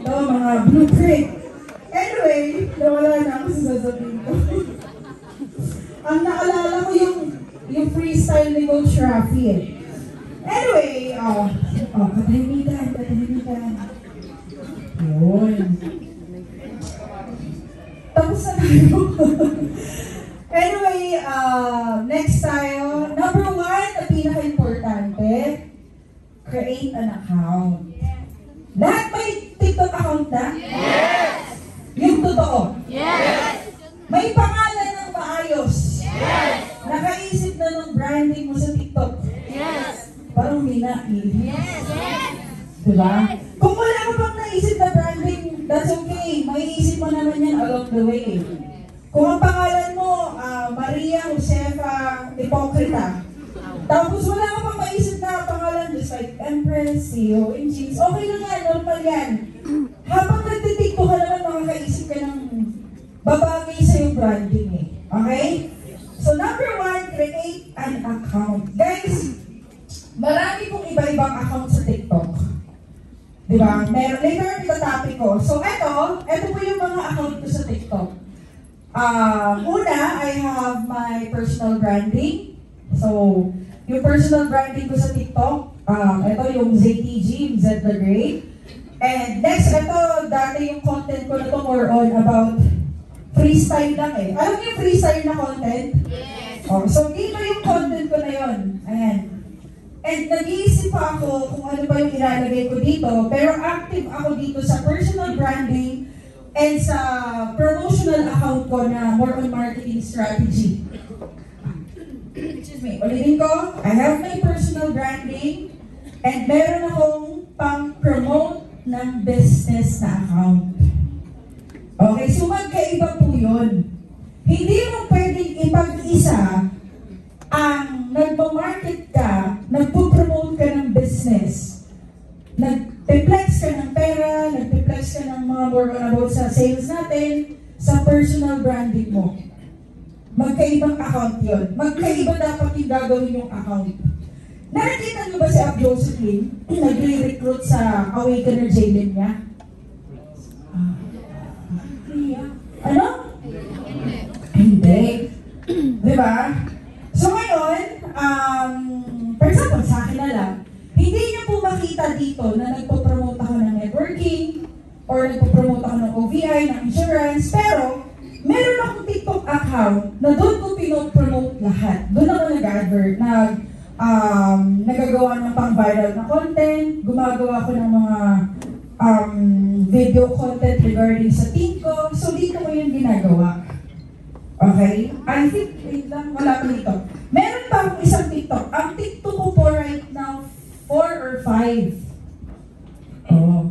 No, mga blueprint. Anyway, nawala na ako sa sasabihin ko. Ang naalala ko yung freestyle ni Coach Rafi eh. Anyway, katahimikan. Yun. Tapos na tayo. Anyway, next tayo. Number 1, na pinaka-importante, create an account. Lahat may TikTok account na? Yes! Yung totoo? Yes! May pangalan ng maayos? Yes! Nakaisip na ng branding mo sa TikTok? Yes! Parang mina, Yes! diba? Kung wala ka pang naisip na branding, that's okay. Maiisip mo naman yan along the way. Kung ang pangalan mo, Maria Josefa Hipocrita, tapos wala ka pang maisip na pangalan, just like Empress, CEO in Jeans, okay lang yan, normal yan. Habang nagtitikto ka naman, makakaisip ka ng babagay sa yung branding eh. Okay? So number 1, create an account. Guys, marami pong iba-ibang account sa TikTok. Diba? Later ito topic ko. So ito po yung mga account ko sa TikTok. Una, I have my personal branding. So, yung personal branding ko sa TikTok, ito yung ZTG, Z the Great. And next, ito, dati yung content ko na to more on about freestyle lang eh. Alam niyo yung freestyle na content? Yes. So, dito yung content ko na yun. Ayan. And nag-iisip pa ako kung ano pa yung ilalagay ko dito, pero active ako dito sa personal branding and sa promotional account ko na more on marketing strategy. Excuse me, ulitin ko, I have my personal branding and meron akong pang-promote ng business na account. Okay, so magkaiba po yun. Hindi mo pwedeng ipag-isa ang nagmamarket ka, nagpo-promote ka ng business, nagpe-flex ka ng pera, nagpe-flex ka ng mga more on about sa sales natin, sa personal branding mo. Magkaibang account yun. Magkaiba dapat yung gagawin yung account. Nakikita niyo ba si Ab Josephine? Nagre-recruit sa Awakener Jalen niya? Ano? Hindi. Diba? So ngayon, for example, sa akin na lang, hindi niyo po makita dito na nagpo-promote ako ng networking or nagpo-promote ako ng OVI, ng insurance, pero meron akong TikTok account na doon ko pinopromote lahat. Doon ako nag-advert, nagagawa ng pang-viral na content, gumagawa ko ng mga video content regarding sa team ko. So dito ko yung ginagawa. Okay? I think, wait lang, wala pa dito. Meron pa akong isang TikTok. Ang TikTok ko po right now, 4 or 5. Oh.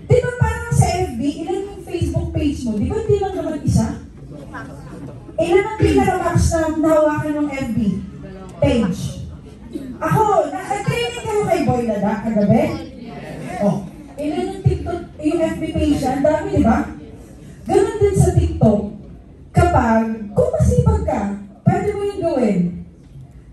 Di ba parang sa FB, ilan yung Facebook page mo? Di ba hindi lang naman isa? Ilan ang pinaka-max na nahawakan ng FB page? Ako, nag-training kayo kay Boy Lada kagabi? Oh. Ilan yung TikTok, yung FB page yan? Dami, di ba? Ganun din sa TikTok. Kapag, kung masipag ka, pwede mo yung gawin.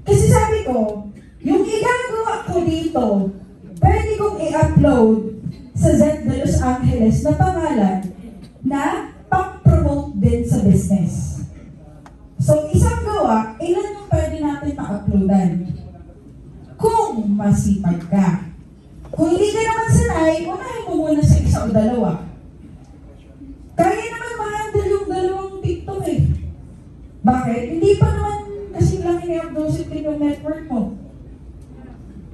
Kasi sabi ko, yung igagawa ko dito, pwede kong i-upload sa Z de Los Angeles na pangalan na pang-promote din sa business. So, isang gawa, ilan yung pwede natin ma-uploadan? Kung masipag ka. Kung hindi ka naman sanay, unahin mo muna sa isa o dalawa. Kaya naman ma-handle yung dalawang TikTok eh. Bakit? Hindi pa naman kasing laki ni Abdosipin yung network mo.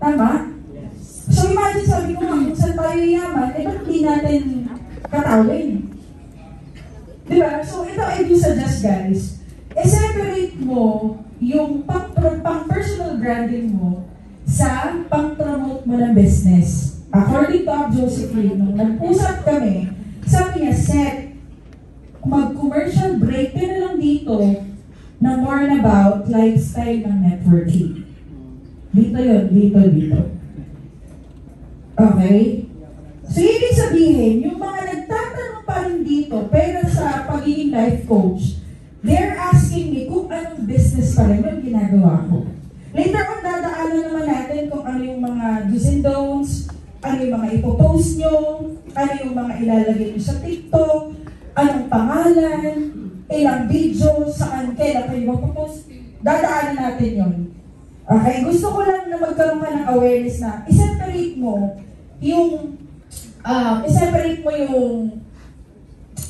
Tama? So imagine, sabi ko nga, kung saan tayo yaman, ba't hindi natin katawin? Diba? So ito I do suggest guys, separate mo yung pang-personal branding mo sa pang-promote mo ng business. According to Ab Josephine, nung nag-usap kami, sabi niya, Seth, mag-commercial break ka na lang dito na more about lifestyle ng networking. Dito yun, dito. Okay? So, ibig sabihin, yung mga nagtatanong pa rin dito, pero sa pagiging life coach, they're asking me kung anong business pa rin yung ginagawa ko. Later on, dadaanan naman natin kung ano yung mga do's and don'ts, ano yung mga ipopost nyo, ano yung mga ilalagay nyo sa TikTok, anong pangalan, ilang video, saan, kailan kayo magpo-post. Dadaanan natin yon. Okay, gusto ko lang na magkaroon ka ng awareness na i-separate mo yung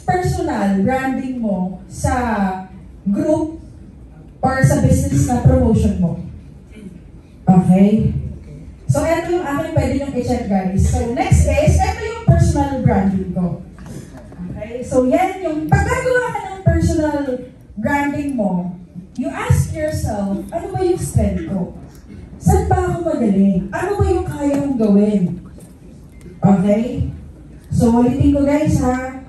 personal branding mo sa group or sa business na promotion mo. Okay? So, ito yung akin pwede nyo i-check, guys. So, next is, ito yung personal branding ko. Okay? So, yan yung, pag gagawa ka ng personal branding mo, you ask yourself, ano ba yung strength ko? Saan ba ako magaling? Ano ba yung kaya kong gawin? Okay? So, ulitin ko guys ha.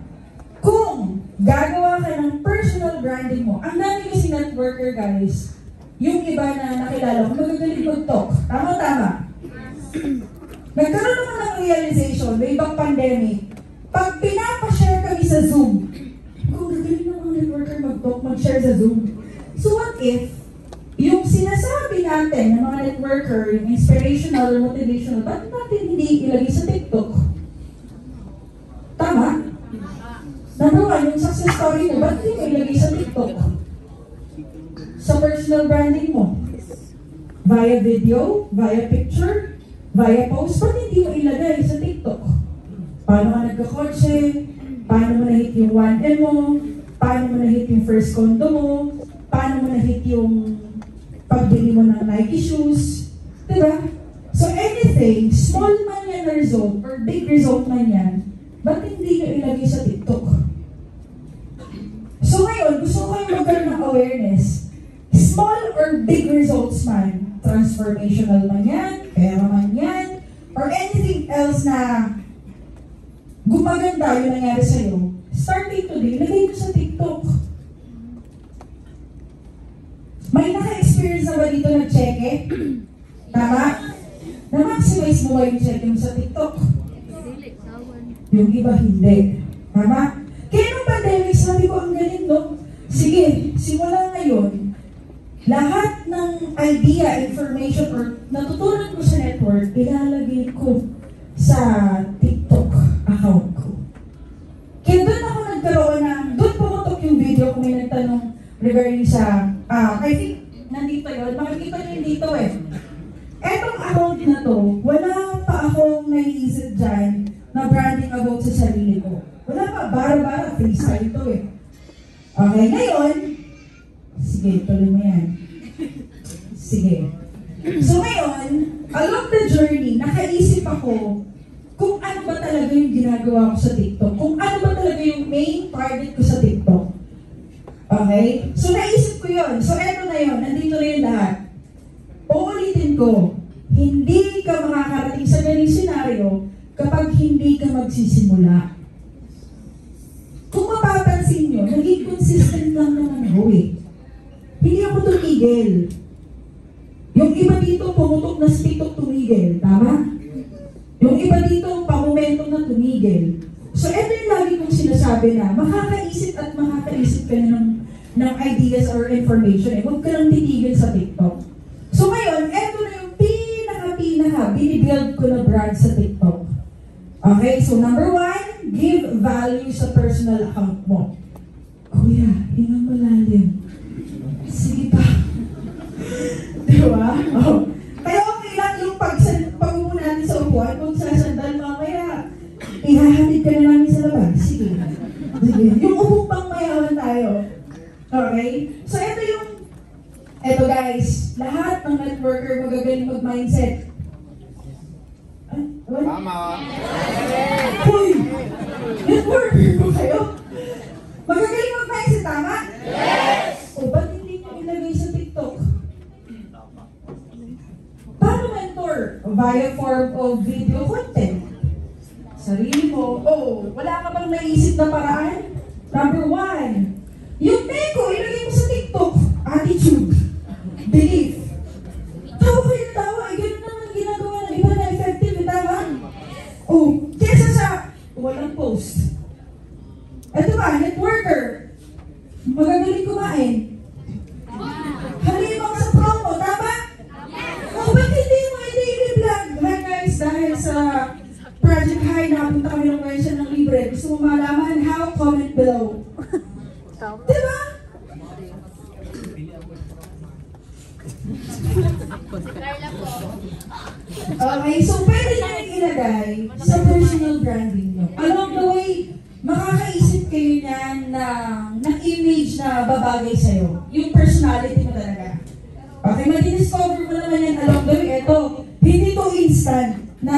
Kung gagawa ka ng personal branding mo, ang dami kasi networker guys, yung iba na nakilala ko, magagaling mag-talk. Tama-tama. Nagkaroon naman ng realization, may ibang pandemic, pag pinapashare kami sa Zoom, kung gagaling na mga networker mag-talk, mag-share sa Zoom. So what if, yung sinasabi natin ng mga networker, yung inspirational or motivational, ba't natin hindi ilagay sa TikTok? Tama? Number one, yung success story mo, ba't hindi mo ilagay sa TikTok? Sa personal branding mo? Via video, via picture, via post, ba't hindi mo ilagay sa TikTok? Paano ka nagkakotse? Paano mo na-hit yung 1M mo? Paano mo na-hit yung first condo mo? Paano mo na-hit yung pagbili mo ng Nike shoes? Diba? So anything, small man yan na result, or big result man yan, ba't hindi nyo ilagay sa TikTok? So ngayon, gusto ko kayo magkaroon ng awareness. Small or big results man, transformational man yan, pera man yan, or anything else na gumaganda yung nangyari sa'yo, starting today, lagay mo sa TikTok. May naka-experience na ba dito nag-cheque? Tama? Na-maximize mo ba yung cheque mo sa TikTok? Yung iba hindi. Tama? Kaya nung pandemic, sabi ko, ang galing, no? Sige, simula ngayon, lahat ng idea, information, or natutunan ko sa network, ilalagay ko sa TikTok account ko. Kaya doon ako nagkaroon ng, doon pumutok yung video kung may nagtanong regarding sa, I think, nandito yun, makikita nyo yun dito eh. Etong account na to, wala pa akong naiisip dyan na branding about sa sarili ko. Wala pa, bara-bara, freestyle to eh. Okay, ngayon, sige, tuloy mo yan. Sige. So ngayon, along the journey, nakaisip ako kung ano ba talaga yung ginagawa ko sa TikTok. Kung ano ba talaga yung main target ko sa TikTok. Okay? So naisip ko yun. So eto na yun. Nandito na yun lahat. Uulitin ko, hindi ka makakarating sa galing senaryo kapag hindi ka magsisimula. Kung mapapansin nyo, naging consistent lang naman ako eh. Hindi ako tumigil. Yung iba dito, pumutok na sa TikTok tumigil. Tama? Yung iba dito, pamomentum na tumigil. So, ito yung lagi kong sinasabi na makakaisip at makakaisip ka na ng ideas or information. Eh, huwag ka lang titigil sa TikTok. So, ngayon, ito na yung pinaka binibuild ko na brand sa TikTok. Okay, so number 1, give value sa personal account mo. Kuya, hingang malalim. Sige pa. Diba? Oh. Kaya okay lang yung pag-uuna natin sa upuan, kung sasandal mamaya, ihahatid ka na namin sa labas. Sige. Sige. Yung upong pang mayawan tayo. Okay? So ito guys, lahat ng networker magagaling mag-mindset. Tama. Hoy! Networker ko kayo? Magagaling mag-mindset, tama? Yes! O ba't hindi nyo ilagay sa TikTok? Paano mentor? Via form of video content. Sarili mo, wala ka bang naisip na paraan? Number 1, yung Meko, ilagay mo sa TikTok. Attitude. Belief. Tawa kayo na tawa. Ganun naman ginagawa ng iba na effective. Tama? Kesa sa walang post. Ito ba, networker. Magagaling kumain. Halimang sa promo. Tama? Ba't hindi mo i-daily vlog? Hi guys, dahil sa Project High, nakapunta kami ng version ng libre. Gusto mo malaman how? Comment below. Diba? Carla po. Okay, so pwede nyo yung ilagay sa personal branding nyo. Along the way, makakaisip kayo niyan ng image na babagay sa'yo. Yung personality mo talaga. Okay, madidiscover mo naman yan along the way. Ito, hindi to instant na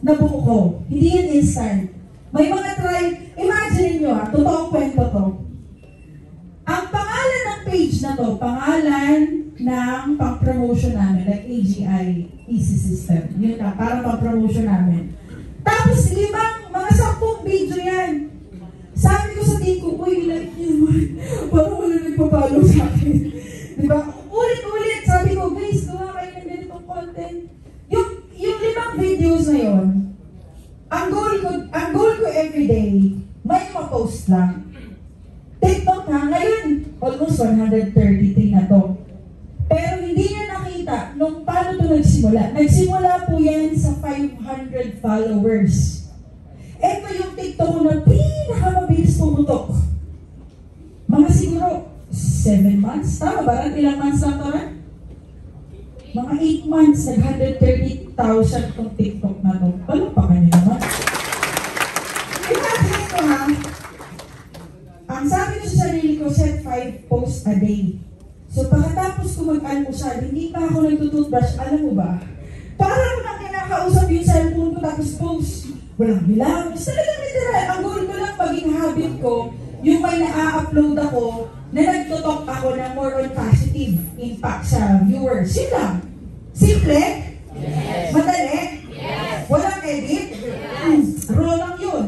nabuo ko. Hindi yan instant. May mga imagine nyo totoong kwento to. Ang pangalan ng page na to, pangalan ng pang-promotion namin, like AGI, Easy System. Yun na, parang pang-promotion namin. Tapos, mga 10 video yan. Sabi ko sa team ko, uy, like nyo naman. Parang wala nagpapalo sa akin. Diba? Ulit-ulit, sabi ko, guys, gawa kayo ng ganitong content. Yung 5 videos na yun, ang goal ko everyday, may ma-post lang. TikTok ha, ngayon, almost 133 na to. Pero hindi niya nakita nung paano to nagsimula. Nagsimula po yan sa 500 followers. Ito yung TikTok ko na pinakamabilis pumutok. Mga siguro 7 months. Tama ba? Ilang months lang to rin? Mga 8 months, nag-130,000 tong TikTok na to. Paano pa kayo naman? Imagine ito ha. Ang sabi ko sa sarili ko, set 5 posts a day. So pagkatapos ko mag-almusal, hindi pa ako nagtututbrush, alam mo ba? Parang nang kinakausap yung cellphone ko tapos post. Walang bilang. Talagang literal. Ang goal ko lang maging habit ko, yung may na-upload ako, na nagtutok ako ng more on positive impact sa viewers. Yun lang. Simple? Yes. Madali? Yes. Walang edit? Yes. Raw lang yun.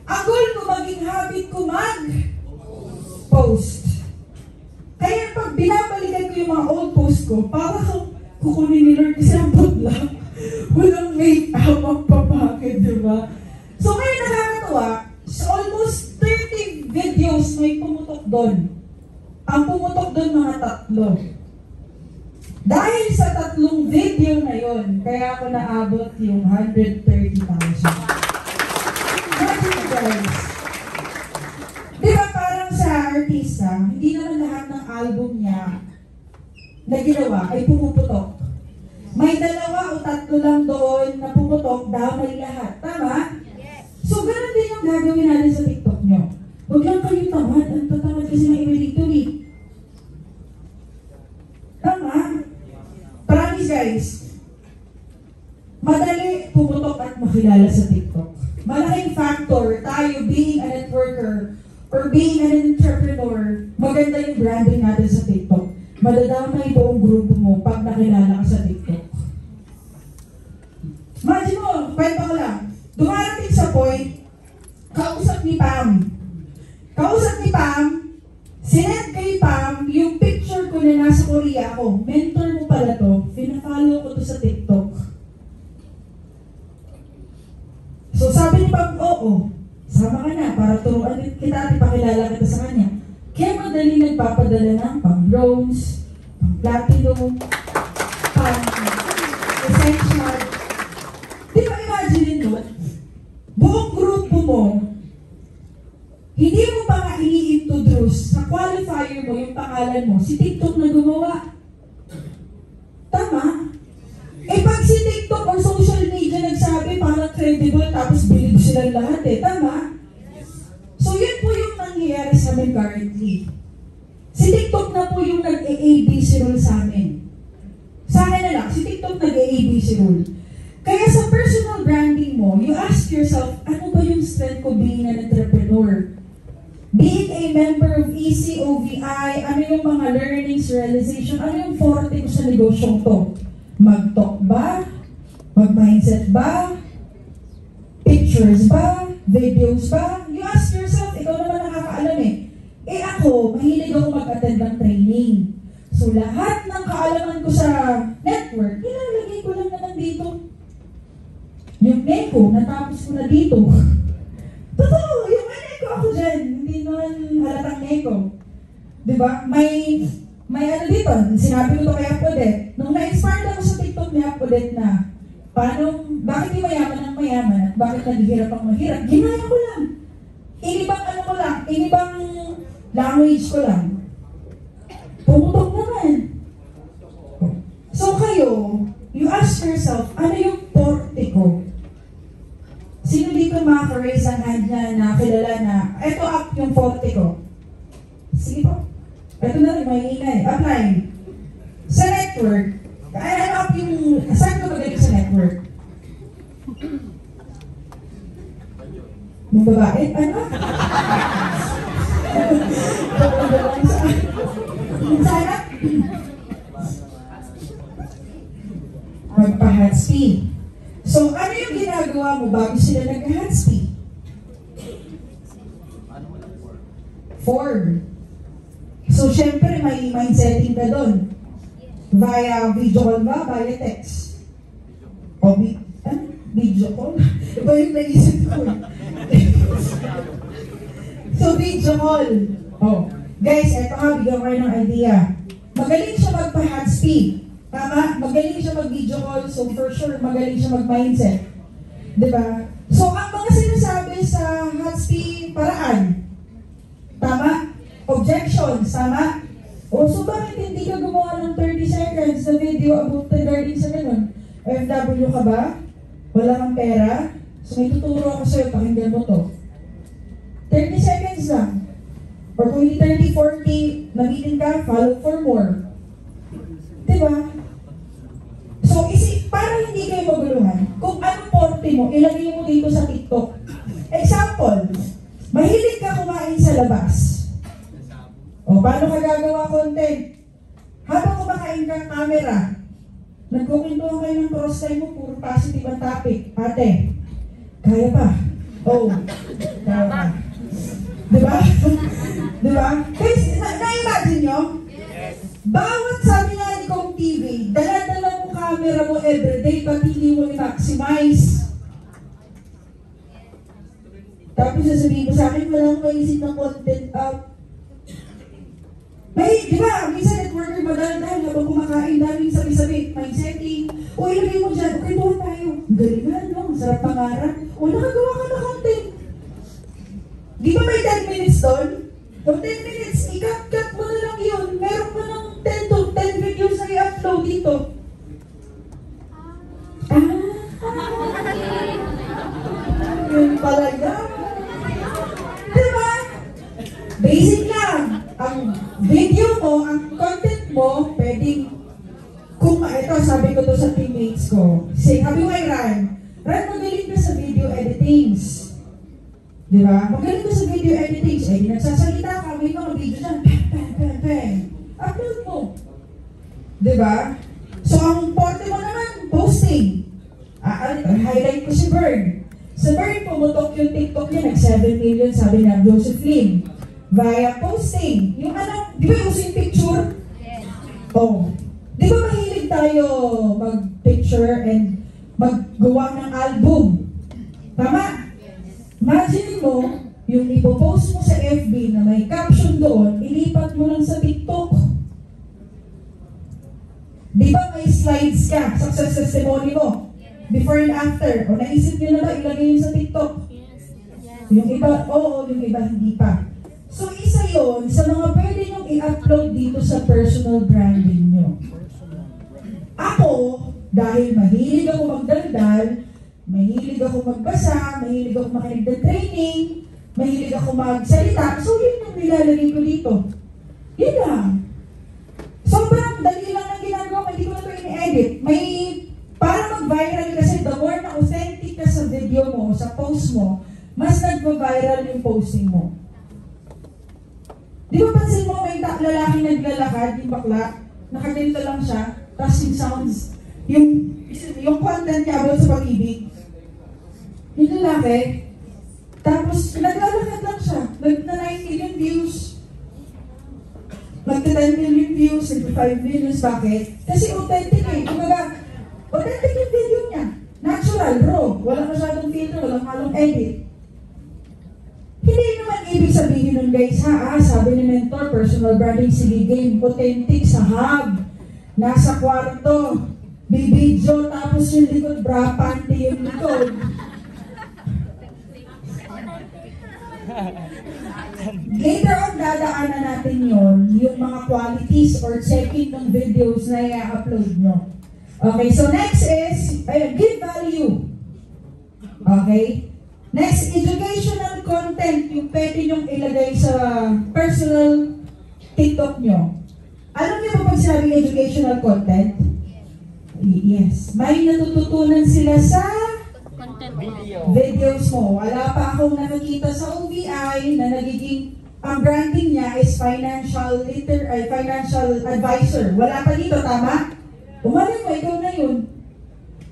Ang goal ko maging habit ko mag-post. Kaya pag binabalikan ko yung mga old post ko, para kukunin ni Lord kasi ang lang. Walang make-up ang papakit, di ba? So ngayon nakakatuwa, sa almost 30 videos may pumutok doon. Ang pumutok doon mga 3. Dahil sa 3 video na yon, kaya ako naabot yung 130,000. Imagine guys. Di ba parang sa artista, hindi naman lahat ng album niya na ginawa ay pumuputok. May 2 o 3 lang doon na pumutok, damay lahat. Tama? Yes. So, ganun din yung gagawin natin sa TikTok nyo. Huwag lang kayo tamad. Ang tatamad kasi ng iba dito eh. Tama? Promise guys, madali pumutok at makilala sa TikTok. Malaking factor tayo being a networker or being an entrepreneur, maganda yung branding natin sa TikTok. Madadamay buong grupo mo pag nakilala ka sa TikTok. Imagine mo, kwento ko lang. Dumarating sa point, kausap ni Pam. Sinend kay Pam yung picture ko na nasa Korea ako. Mentor mo pala to. Pinafollow ko to sa TikTok. So sabi ni Pam, oo. Sama ka na para turuan kita at ipakilala kita sa kanya. Kaya madali nagpapadala ng pang-bronze, pang-platinum, pang-essential. Di ba imagine nyo? Buong grupo mo, hindi mo pa nga i-introduce sa qualifier mo yung pangalan mo, si TikTok na gumawa. Tama? Eh pag si TikTok or social media nagsabi parang credible tapos believe silang lahat eh. Tama? So yun po yung nangyayari sa amin currently. Si TikTok na po yung nag-ABC rule sa amin. Sa akin na lang, si TikTok nag-ABC rule. Kaya sa personal branding mo, you ask yourself, ano ba yung strength ko being an entrepreneur? Being a member of ECOVI, ano yung mga learnings, realization, ano yung forte ko sa negosyong to? Mag-talk ba? Mag-mindset ba? Pictures ba? Videos ba? You ask yourself, ikaw naman nakakaalam eh. Eh ako, mahilig ako mag-attend ng training. So lahat ng kaalaman ko sa network, ilalagay ko lang naman dito. Yung neko, natapos ko na dito. Totoo, yung neko ako dyan. Hindi naman halatang neko. Diba? May ano dito, sinabi ko to kay Apodet. Nung na-inspired ako sa TikTok ni Apodet na, bakit yung mayaman ang mayaman at bakit naghihirap ang mahirap? Ginaya ko lang. Inibang ano ko lang, inibang language ko lang. Pumutok naman. So kayo, you ask yourself, ano yung porte ko? Sino dito makaka-raise ang hand niya na kilala na, eto up yung porte ko? Sige po. Eto na rin, may ingay. Apply. Sa network, ano up yung, saan ka magaling sa network? Yung babae? Ano? Sana? Magpa-Hatspi. So, ano yung ginagawa mo bago sila nag-Hatspi? Form. So, syempre, may setting ka doon. Via video call ba? Via text? O, video call? Iba yung naisip ko. So, video call. Oh. Guys, eto ha, bigyan ko kayo ng idea. Magaling siya magpa-Hatspi. Tama? Magaling siya mag-video call, so for sure, magaling siya mag-mindset. Diba? So, ang mga sinasabi sa Hatspi, paraan. Tama? Objections, tama? O, so bakit hindi ka gumawa ng 30 seconds na video about regarding sa ganun? FW ka ba? Wala kang pera? So, may tuturo ako sa'yo, pakinggan mo to. 30 seconds lang. Or kung hindi 30, 40, nabitin ka, follow for more. Diba? So, para hindi kayo maguluhan, kung anong porte mo, ilagay mo dito sa TikTok. Example, mahilig ka kumain sa labas. O, paano ka gagawa content? Habang kumakain ka camera, nagkukintuhan kayo ng cross-time mo, puro positive ang topic. Ate, kaya pa? Oh, kaya pa. Diba? Diba? Guys, na-imagine nyo? Bawat sabi nga ni Kong TV, dala-dala mo camera mo everyday, ba't hindi mo i-maximize? Tapos sasabihin mo sa akin, walang maisip na content up. May, di ba, minsan networker madal-dal habang kumakain, daming sabi-sabi, may setting. O ilagay mo dyan, okay, doon tayo. Galing nga, no? Sarap pangarap. O nakagawa ka na content. Di ba may 10 minutes doon? O 10 minutes, i-cut mo na lang yun. Meron pa ng 10 to 10 videos na i-upload dito. Yun pala yan. Diba? Basic lang. Ang video mo, ang content mo, pwedeng, kung ito, sabi ko to sa teammates ko, sabi ko kay Ryan, magaling ka sa video editings. Diba? Magaling ka sa video editings. Eh, di nagsasalita ka, may mga video dyan, bang. Upload mo. Diba? So, ang porte mo naman, posting. Highlight ko si Bird. Sa Bird, pumutok yung TikTok niya, nag-7 million, sabi na Joseph Lim. Via posting. Yung ano, di ba yung using picture? Yes. Oh. Di ba mahilig tayo mag-picture and maggawa ng album? Tama? Imagine mo, yung ipopost mo sa FB na may caption doon, ilipat mo lang sa TikTok. Di ba may slides ka, success testimony mo? Before and after. O naisip nyo na ba, ilagay yun sa TikTok? Yung iba, oo, yung iba hindi pa. So, isa yon sa mga pwede nyong i-upload dito sa personal branding nyo. Ako, dahil mahilig ako magdaldal, mahilig ako magbasa, mahilig ako makinig ng training, mahilig ako magsalita, so yun yung nilalagay ko dito. Yun lang. Sobrang dali lang ang ginagawa ko, hindi ko na ito ini-edit. Para mag-viral kasi, the more na authentic ka sa video mo, sa post mo, mas nag-viral yung posting mo. Di ba pansin mo may lalaking naglalakad, yung bakla, nakaganito lang siya, tapos yung sounds, yung content niya about sa pag-ibig. Yung lalaki, tapos naglalakad lang siya, nag-9 million views, nag-10 million views, nag-5 million, bakit? Kasi authentic eh, kumbaga, authentic yung video niya, natural, raw, walang masyadong filter, walang halong edit. Hindi naman ibig sabihin nun guys ha, sabi ni mentor, personal branding, sige game, authentic sa hub, nasa kwarto, bibidyo, tapos yung likod, bra, panty yung likod. Later on, dadaanan natin yung mga qualities or checking ng videos na i-upload nyo. Okay, so next is, give value. Okay? Next, educational content, yung pwede nyong ilagay sa personal TikTok nyo. Alam niyo ba pag sinabing educational content? Yes. May natututunan sila sa videos mo. Wala pa akong nakikita sa OVI na nagiging ang branding niya is financial advisor. Wala pa dito, tama? Umalim mo, ikaw na yun.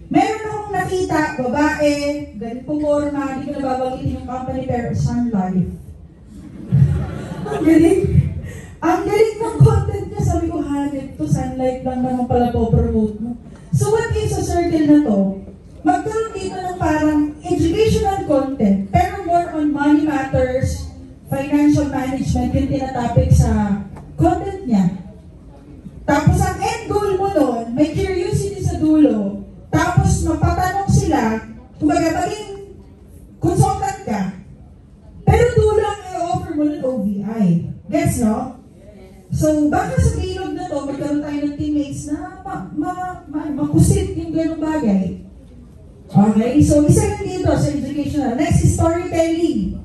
Meron akong nakita, babae, ganito forma, hindi ko nababangitin yung company, pero Sun Life. Ang galing. Ang galing ng content niya. Sabi ko, hanip to, Sun Life lang naman pala po promote mo. So what if sa circle na to, magkaroon dito ng parang educational content, pero more on money matters, financial management, yung tinatopic sa content niya. Tapos ang end goal mo doon, may curiosity sa dulo, tapos mapatanong sila, kumbaga maging consultant ka, pero dulo ang i-offer mo ng OVI. Gets, no? So, baka sa bilog na to, magkaroon tayo ng teammates na makusit yung ganong bagay. Okay? So, isa lang dito sa educational. Next is storytelling.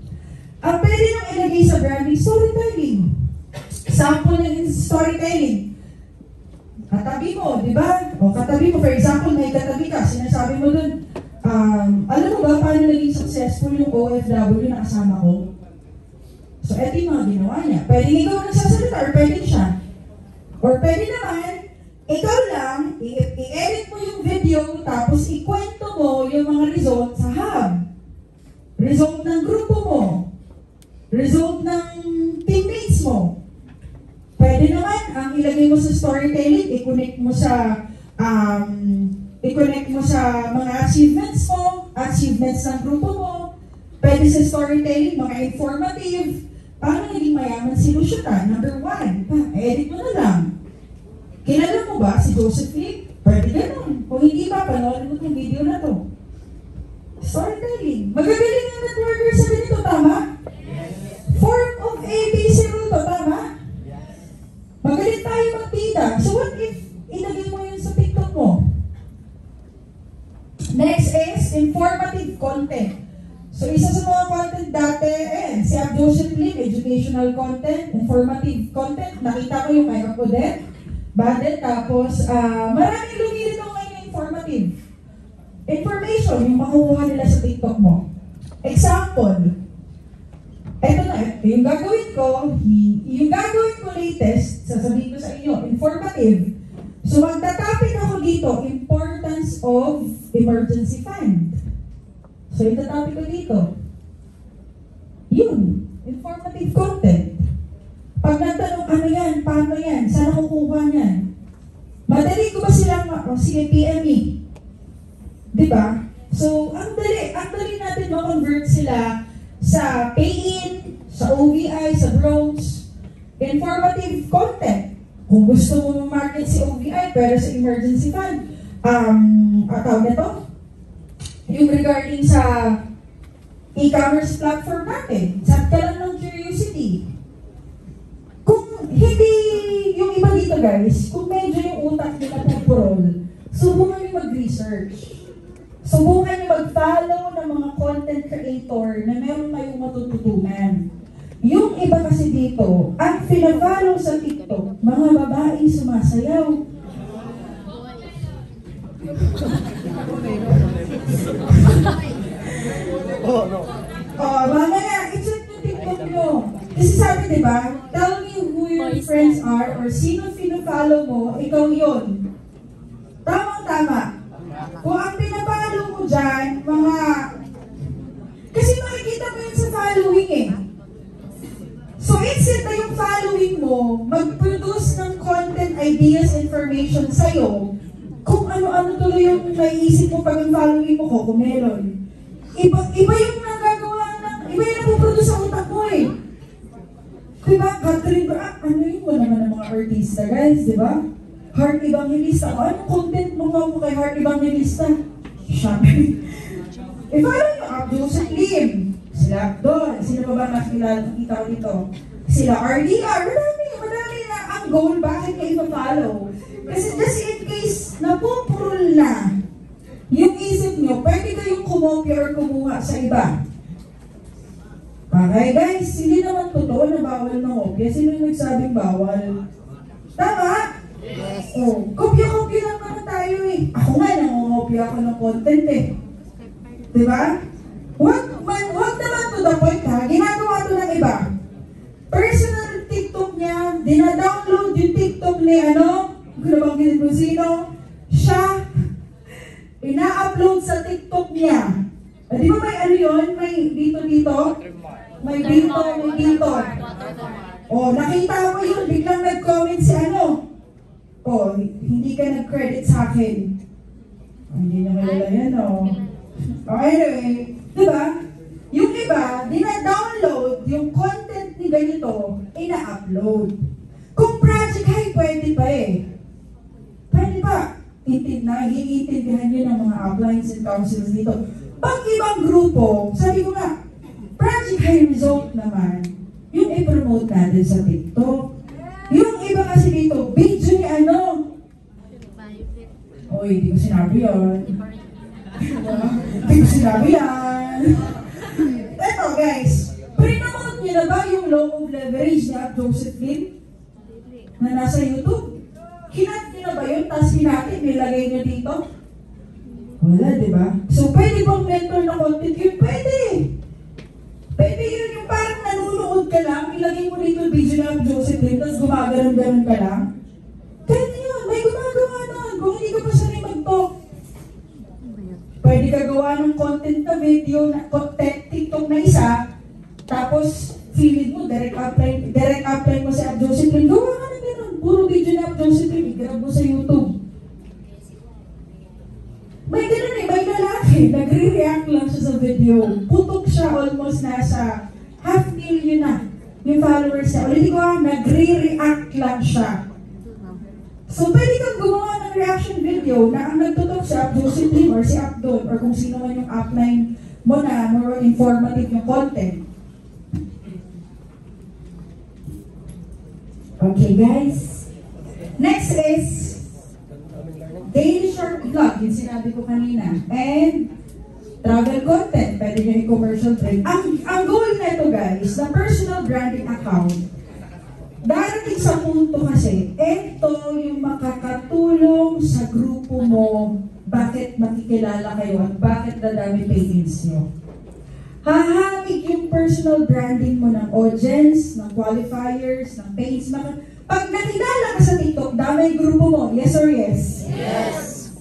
Ang pwede nang ilagay sa branding, storytelling. Sample ng storytelling. Katabi mo, di ba? O katabi mo, for example, may katabi ka, sinasabi mo dun, alam mo ba paano naging successful yung OFW na kasama ko? So, eto yung mga ginawa niya. Pwede ikaw nagsasalita or pwede siya. Or pwede naman, ikaw lang, i-edit mo yung video, tapos ikwento mo yung mga result sa hub. Result ng grupo mo. Result ng teammates mo. Pwede naman, ang ilagay mo sa storytelling, i-connect mo sa mga achievements mo, achievements ng grupo mo. Pwede sa storytelling, mga informative, paano naging mayaman si Luciana? Number 1, edit mo na lang. Kilala mo ba si Joseph Lee? Pwede ganun. Kung hindi pa, panoorin mo itong video na to. Storytelling. Magagaling ang networker sa ganito, tama? Form of ABC rule to, tama? Magaling tayo magtita. So what if ilagay mo yun sa TikTok mo? Next is informative content. So isa sa mga content dati, si Joseph Lim, educational content, informative content. Nakita ko yung kay Odette, Badet, tapos maraming lumili ko ngayon informative. Information, yung makukuha nila sa TikTok mo. Example, eto na, yung gagawin ko latest, sasabihin ko sa inyo, informative. So magta-topic ako dito, importance of emergency fund. So itatopic ko dito. Yun, informative content. Pag nagtanong, ano yan, paano yan, saan kukuha yan? Madali ko ba silang, sige, PME? Diba? So, ang dali natin ma-convert sila sa pay-in, sa OVI, sa bronze, informative content. Kung gusto mo market si OVI, pero sa emergency fund, tawag na to? Yung regarding sa e-commerce platform natin, set ka lang ng curiosity. Kung hindi, yung iba dito guys, kung medyo yung utak nila pupurol, subukan nyo mag-research. Subukan nyo mag-follow ng mga content creator na meron kayong matututunan. Yung iba kasi dito, ang pina-follow sa TikTok, mga babaeng sumasayaw. Mamaya, i-check yung TikTok nyo. Kasi sabi, diba, tell me who your friends are or sino pina-follow mo, ikaw yun. Tama-tama. Kung ang pinapalo mo dyan, mga... Kasi makikita mo yun sa following eh. So instead na yung following mo, mag-produce ng content, ideas, information sa'yo, kung ano-ano tuloy yung naiisip mo pag yung following mo ko, kung meron. Iba yung nagagawa ng... Iba yung napuproduce sa utak mo eh. Diba? Catherine, ano yun? Wala naman ng mga artista guys, diba? Heart Evangelista. Anong content mo nga mo kay Heart Evangelista? Siya. I-follow nyo ang Joseph Lim. Sila doon. Sino pa ba nakilala? Kita ko dito. Sila RDR. Madami na ang goal. Bakit kayo ma-follow? Kasi just in case napupurol na yung isip nyo, pwede kayong kumopya or kumuha sa iba. Okay guys, hindi naman totoo na bawal ng kopya. Sino yung nagsabing bawal? Tama? Yes. Oh, kopya-kopya lang naman tayo eh. Ako nga, nangongopya ako ng content eh. Diba? Wag naman to the point ha. Ginagawa to ng iba. Personal TikTok niya, dina-download yung TikTok ni kung nabanggit mo sino, siya, ina-upload sa TikTok niya. Di ba may ano yun? May dito? May dito. Oh, nakita ko yun, biglang nag-comment si oh, hindi ka nag-credit sa akin. Oh, hindi niya kilala yan, oh. Okay, anyway, di ba? Yung iba, dina-download yung content ni ganito, ina-upload. Kung Project High, pwede pa eh. Pwede pa. Iintindihan nyo ng mga uplines and councils dito. Pag ibang grupo, sabi ko nga, Project High Result naman, yung i-promote natin sa TikTok. Yung iba kasi dito, video ni Oy, hindi ko sinabi yun. Hindi ko sinabi yan. Eto guys, pre-promote nyo na ba yung law of leverage ni Joseph Lim? Na nasa YouTube? Hinat nyo na ba yun? Tapos hinati, nilagay nyo dito? Wala, di ba? So, pwede bang mentor na content yun? Pwede! Pwede yun yung parang nanonood ka lang, ilagay mo dito yung video na Joseph Lim, tapos gumaganon-ganon ka lang. Pwede yun, may gumagawa nun. Kung hindi ka pa sanay mag-talk, pwede ka gawa ng content na video, na content, TikTok na isa, tapos feed mo, direct apply mo si Joseph Lim. Gawa ka na gano'n. Puro video na Joseph Lim, i-grab mo sa YouTube. May gano'n eh, may lalaki, nagre-react lang siya sa video. Putok siya, almost nasa 500,000 na yung followers niya. Ulit ko nagre-react lang siya. So, pwede kang gumawa ng reaction video na ang nagtutok si Joseph Lim or si Abdon or kung sino man yung upline mo na more informative yung content. Okay, guys. Next is daily short vlog, yung sinabi ko kanina. And travel content, pwede nyo i-commercial trade. Ang goal na ito guys, the personal branding account, darating sa punto kasi, ito yung makakatulong sa grupo mo, bakit makikilala kayo at bakit dadami payments nyo. Hahangig yung personal branding mo ng audience, ng qualifiers, ng pages. Pag nakilala ka sa TikTok, dami yung grupo mo, yes or yes? Yes.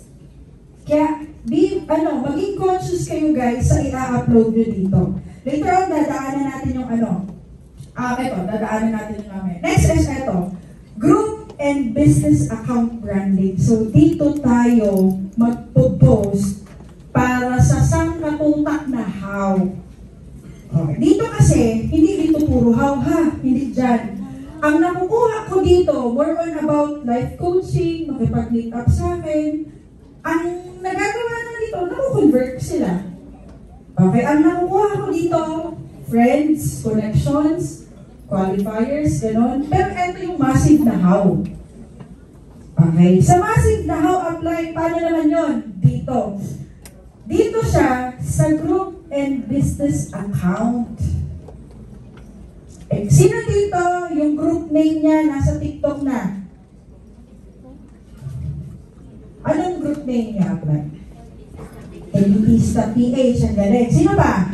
Kaya, maging conscious kayo guys sa i-upload nyo dito. Later on, dadaanan natin yung dadaanan natin yung namin. Next is ito, group and business account branding. So, dito tayo magpo-post para sa sangkatutak na how. Okay. Dito kasi, hindi dito puro how ha, hindi dyan. Ang nakukuha ko dito, more on about life coaching, makipag-meet up sa akin. Ang nagagawa na dito, naku-convert sila. Okay, ang nakukuha ko dito, friends, connections, qualifiers, gano'n. Pero ito yung massive na how. Okay, sa massive na how apply, paano naman yon? Dito. Dito siya sa group and business account. Sino dito yung group name niya nasa TikTok na? Anong group name niya? Elitista PH, ang galing. Sino ba?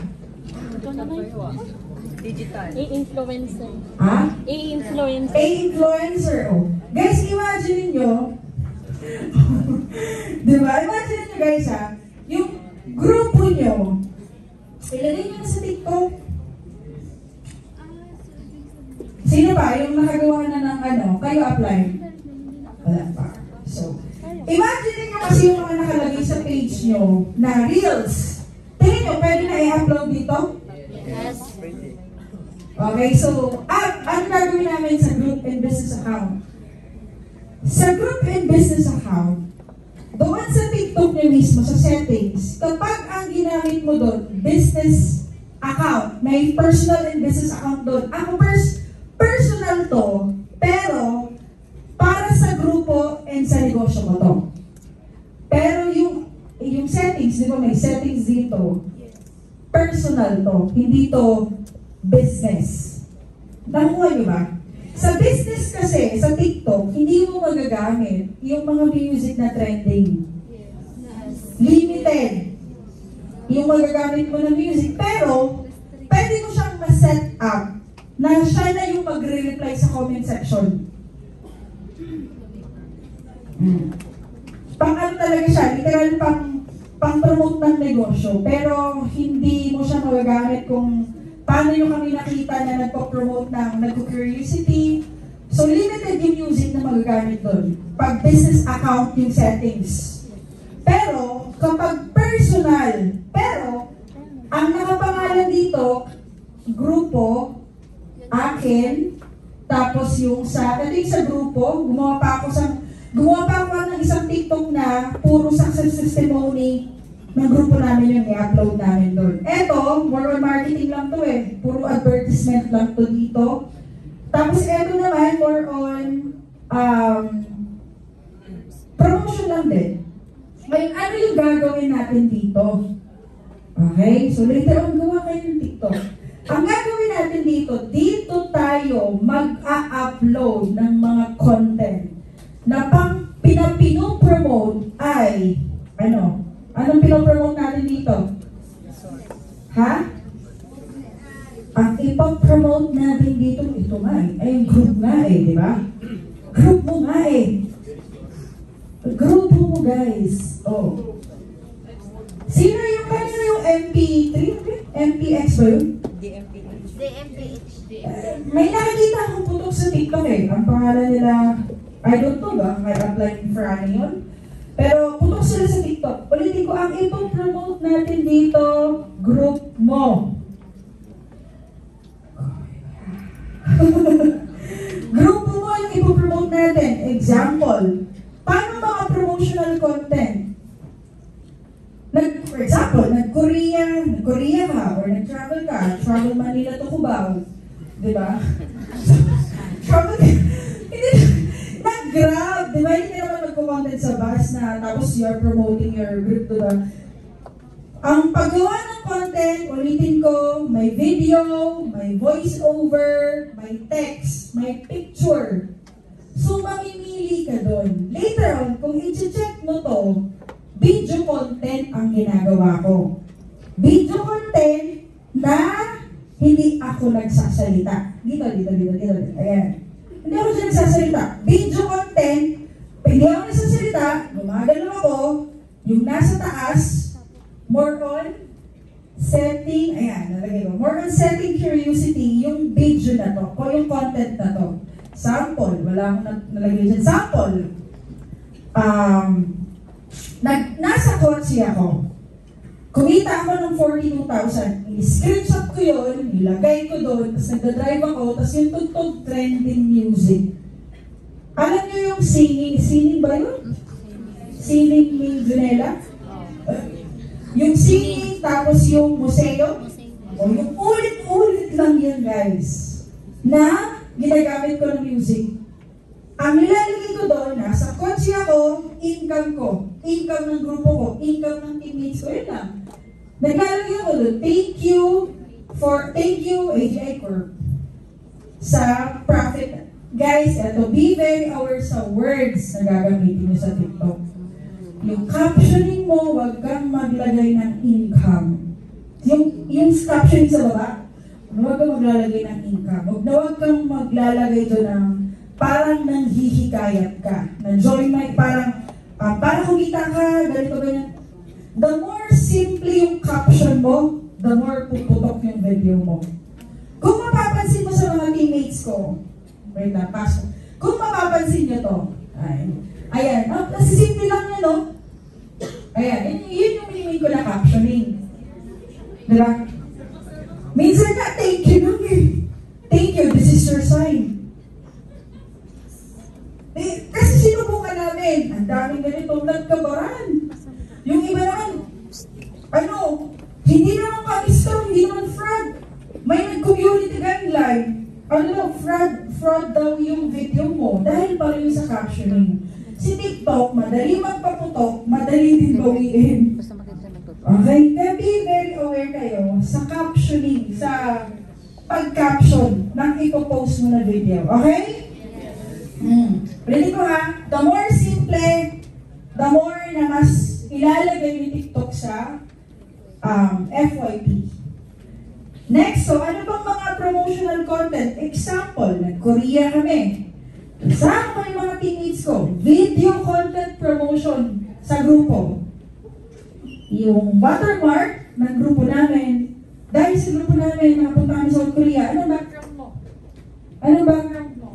Digital. A-influencer. Ha? A-influencer. A-influencer. Oh. Guys, imagine nyo. Diba? Imagine nyo guys ha. Yung grupo nyo, ilagay nyo na sa TikTok. Sino ba? Yung nakagawa na ng kayo apply? Wala pa. So, imagine nyo kasi yung mga nakalagay sa page nyo na Reels. Tingin nyo, pwede na i-upload dito? Yes. Okay, so, ano gagawin namin sa group and business account? Sa group and business account, doon sa TikTok niyo mismo, sa settings, kapag ang ginamit mo doon, business account, may personal and business account doon. Ako personal to, pero para sa grupo and sa negosyo mo to. Pero yung settings, di ba may settings dito, personal to, hindi to business. Nakuha niyo ba? Sa business kasi, sa TikTok, hindi mo magagamit yung mga music na trending. Limited. Yung magagamit mo na music. Pero, pwede mo siyang ma-set up na siya na yung magre-reply sa comment section. Pang ano talaga siya, literal pang-promote ng negosyo. Pero, hindi mo siya magagamit kung paano yung kami nakita na nagpo-promote ng nagko-curiosity. So, limited yung music na magagamit doon. Pag business account yung settings. Pero, kapag personal, pero, ang nakapangalan dito, grupo, akin, tapos yung sa grupo, gumawa pa ako ng isang TikTok na puro success testimony ng grupo namin yung i-upload namin doon. Eto, more on marketing lang to eh. Puro advertisement lang to dito. Tapos eto naman, more on promotion lang din. Ngayon, ano yung gagawin natin dito? Okay? So later on, gawa kayo ng TikTok. Ang gagawin natin dito tayo mag-a-upload ng mga content na pinapinopromote ay, anong pinopromote natin dito? Ha? Ang ipopromote natin dito, ito nga eh. Ay, group nga eh, di ba? Group mo nga eh. Group mo guys. Oh. Sino yung kanina yung MP3? MPX ba yun? DMPH. May nakikita akong putok sa TikTok eh. Ang pangalan nila, I don't know ba? May applying for ano yun? Pero putok sila sa TikTok. Ulitin ko, ang ipopromote natin dito, group mo. Group mo yung ipopromote natin. Example, paano mga promotional content? For example, nag-Korea ka or nag-travel ka, travel Manila to Cubao. Diba? Travel hindi, nag-Grab, diba? Hindi naman nag-content sa bus na tapos you're promoting your group, diba? Ang paggawa ng content, ulitin ko, may video, may voice over, may text, may picture. So, mamimili ka doon. Later on, kung i-check mo to, video content ang ginagawa ko. Video content na hindi ako nagsasalita. Dito. Ayan. Hindi ako siya nagsasalita. Video content, hindi ako nagsasalita, gumagalaw ako, yung nasa taas, more on setting, ayan, nalagay ko, more on setting curiosity, yung video na to, o yung content na to. Sample, wala akong nalagay dyan. Sample, nasa kotse ako. Kumita ako ng 42,000. I-screenshot ko yun, ilagay ko doon, tapos nagdadrive ako, tapos yung tugtog trending music. Alam nyo yung singing ba yun? Singing ni Junela? Yung singing, tapos yung museo. O yung ulit-ulit lang yan, guys. Na ginagamit ko ng music. Ang nilalagay ko doon, nasa kotse ako, income ko, income ng grupo ko, income ng teammates ko, yun lang. Naglalagay ako doon, thank you, AGI Corp, sa profit. Guys, eto, be very aware sa words na gagamitin nyo sa TikTok. Yung captioning mo, huwag kang maglagay ng income. Yung captioning sa baba, huwag kang maglalagay ng income. Huwag kang maglalagay doon ng parang nanghihikayat ka. Na-join my, parang kumita ka, ganito, ganyan. The more simple yung caption mo, the more puputok yung video mo. Kung mapapansin mo sa mga teammates ko, wait lang, pass. Kung mapapansin nyo to, ayan, nasisimple lang yun, no? Ayan, yun yung minimin ko na captioning. Diba? Minsan nga, thank you nun eh. Thank you, this is your sign. Kasi guideline. Fraud daw yung video mo dahil pa rin sa captioning. Si TikTok, madali magpaputok, madali din bawiin. Okay? Kaya be very aware kayo sa captioning, sa pag-caption ng ipopost mo na video. Okay? Ready ko ha? The more simple, the more na mas ilalagay ni TikTok sa FYP. Next, so ano bang mga promotional content? Example, nag-Korea kami. Kasama ko yung mga teammates ko. Video content promotion sa grupo. Yung watermark ng grupo namin, dahil sa grupo namin, nakapunta kami sa South Korea, anong background mo? Anong background mo?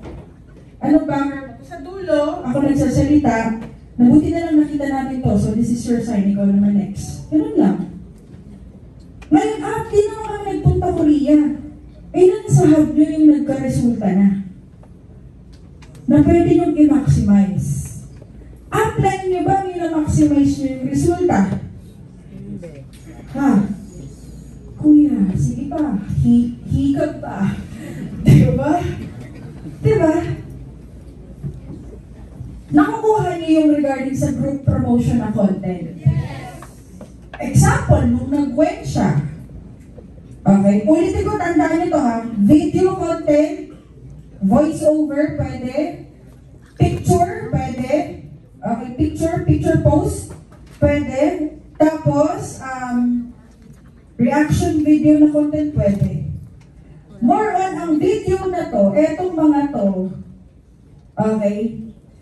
Anong background mo? Sa dulo, ako nagsasalita, nabuti na lang nakita natin to, so this is your sign, ikaw naman next. Ganun lang. Ngayon, di naman kami nagpunta Korea. Ilan sa hub nyo yung nagka-resulta na? Na pwede nyo i-maximize. Upline nyo ba yung na-maximize nyo yung resulta? Ha? Kuya, sige pa. Hikag pa. Diba? Diba? Nakukuha niyo yung regarding sa group promotion na content. Example, nung nag-went siya. Okay, ulitin ko, tandaan nyo to ha. Video content, voice over, pwede. Picture, pwede. Okay, picture post, pwede. Tapos, reaction video na content, pwede. More on ang video na to, etong mga to, okay,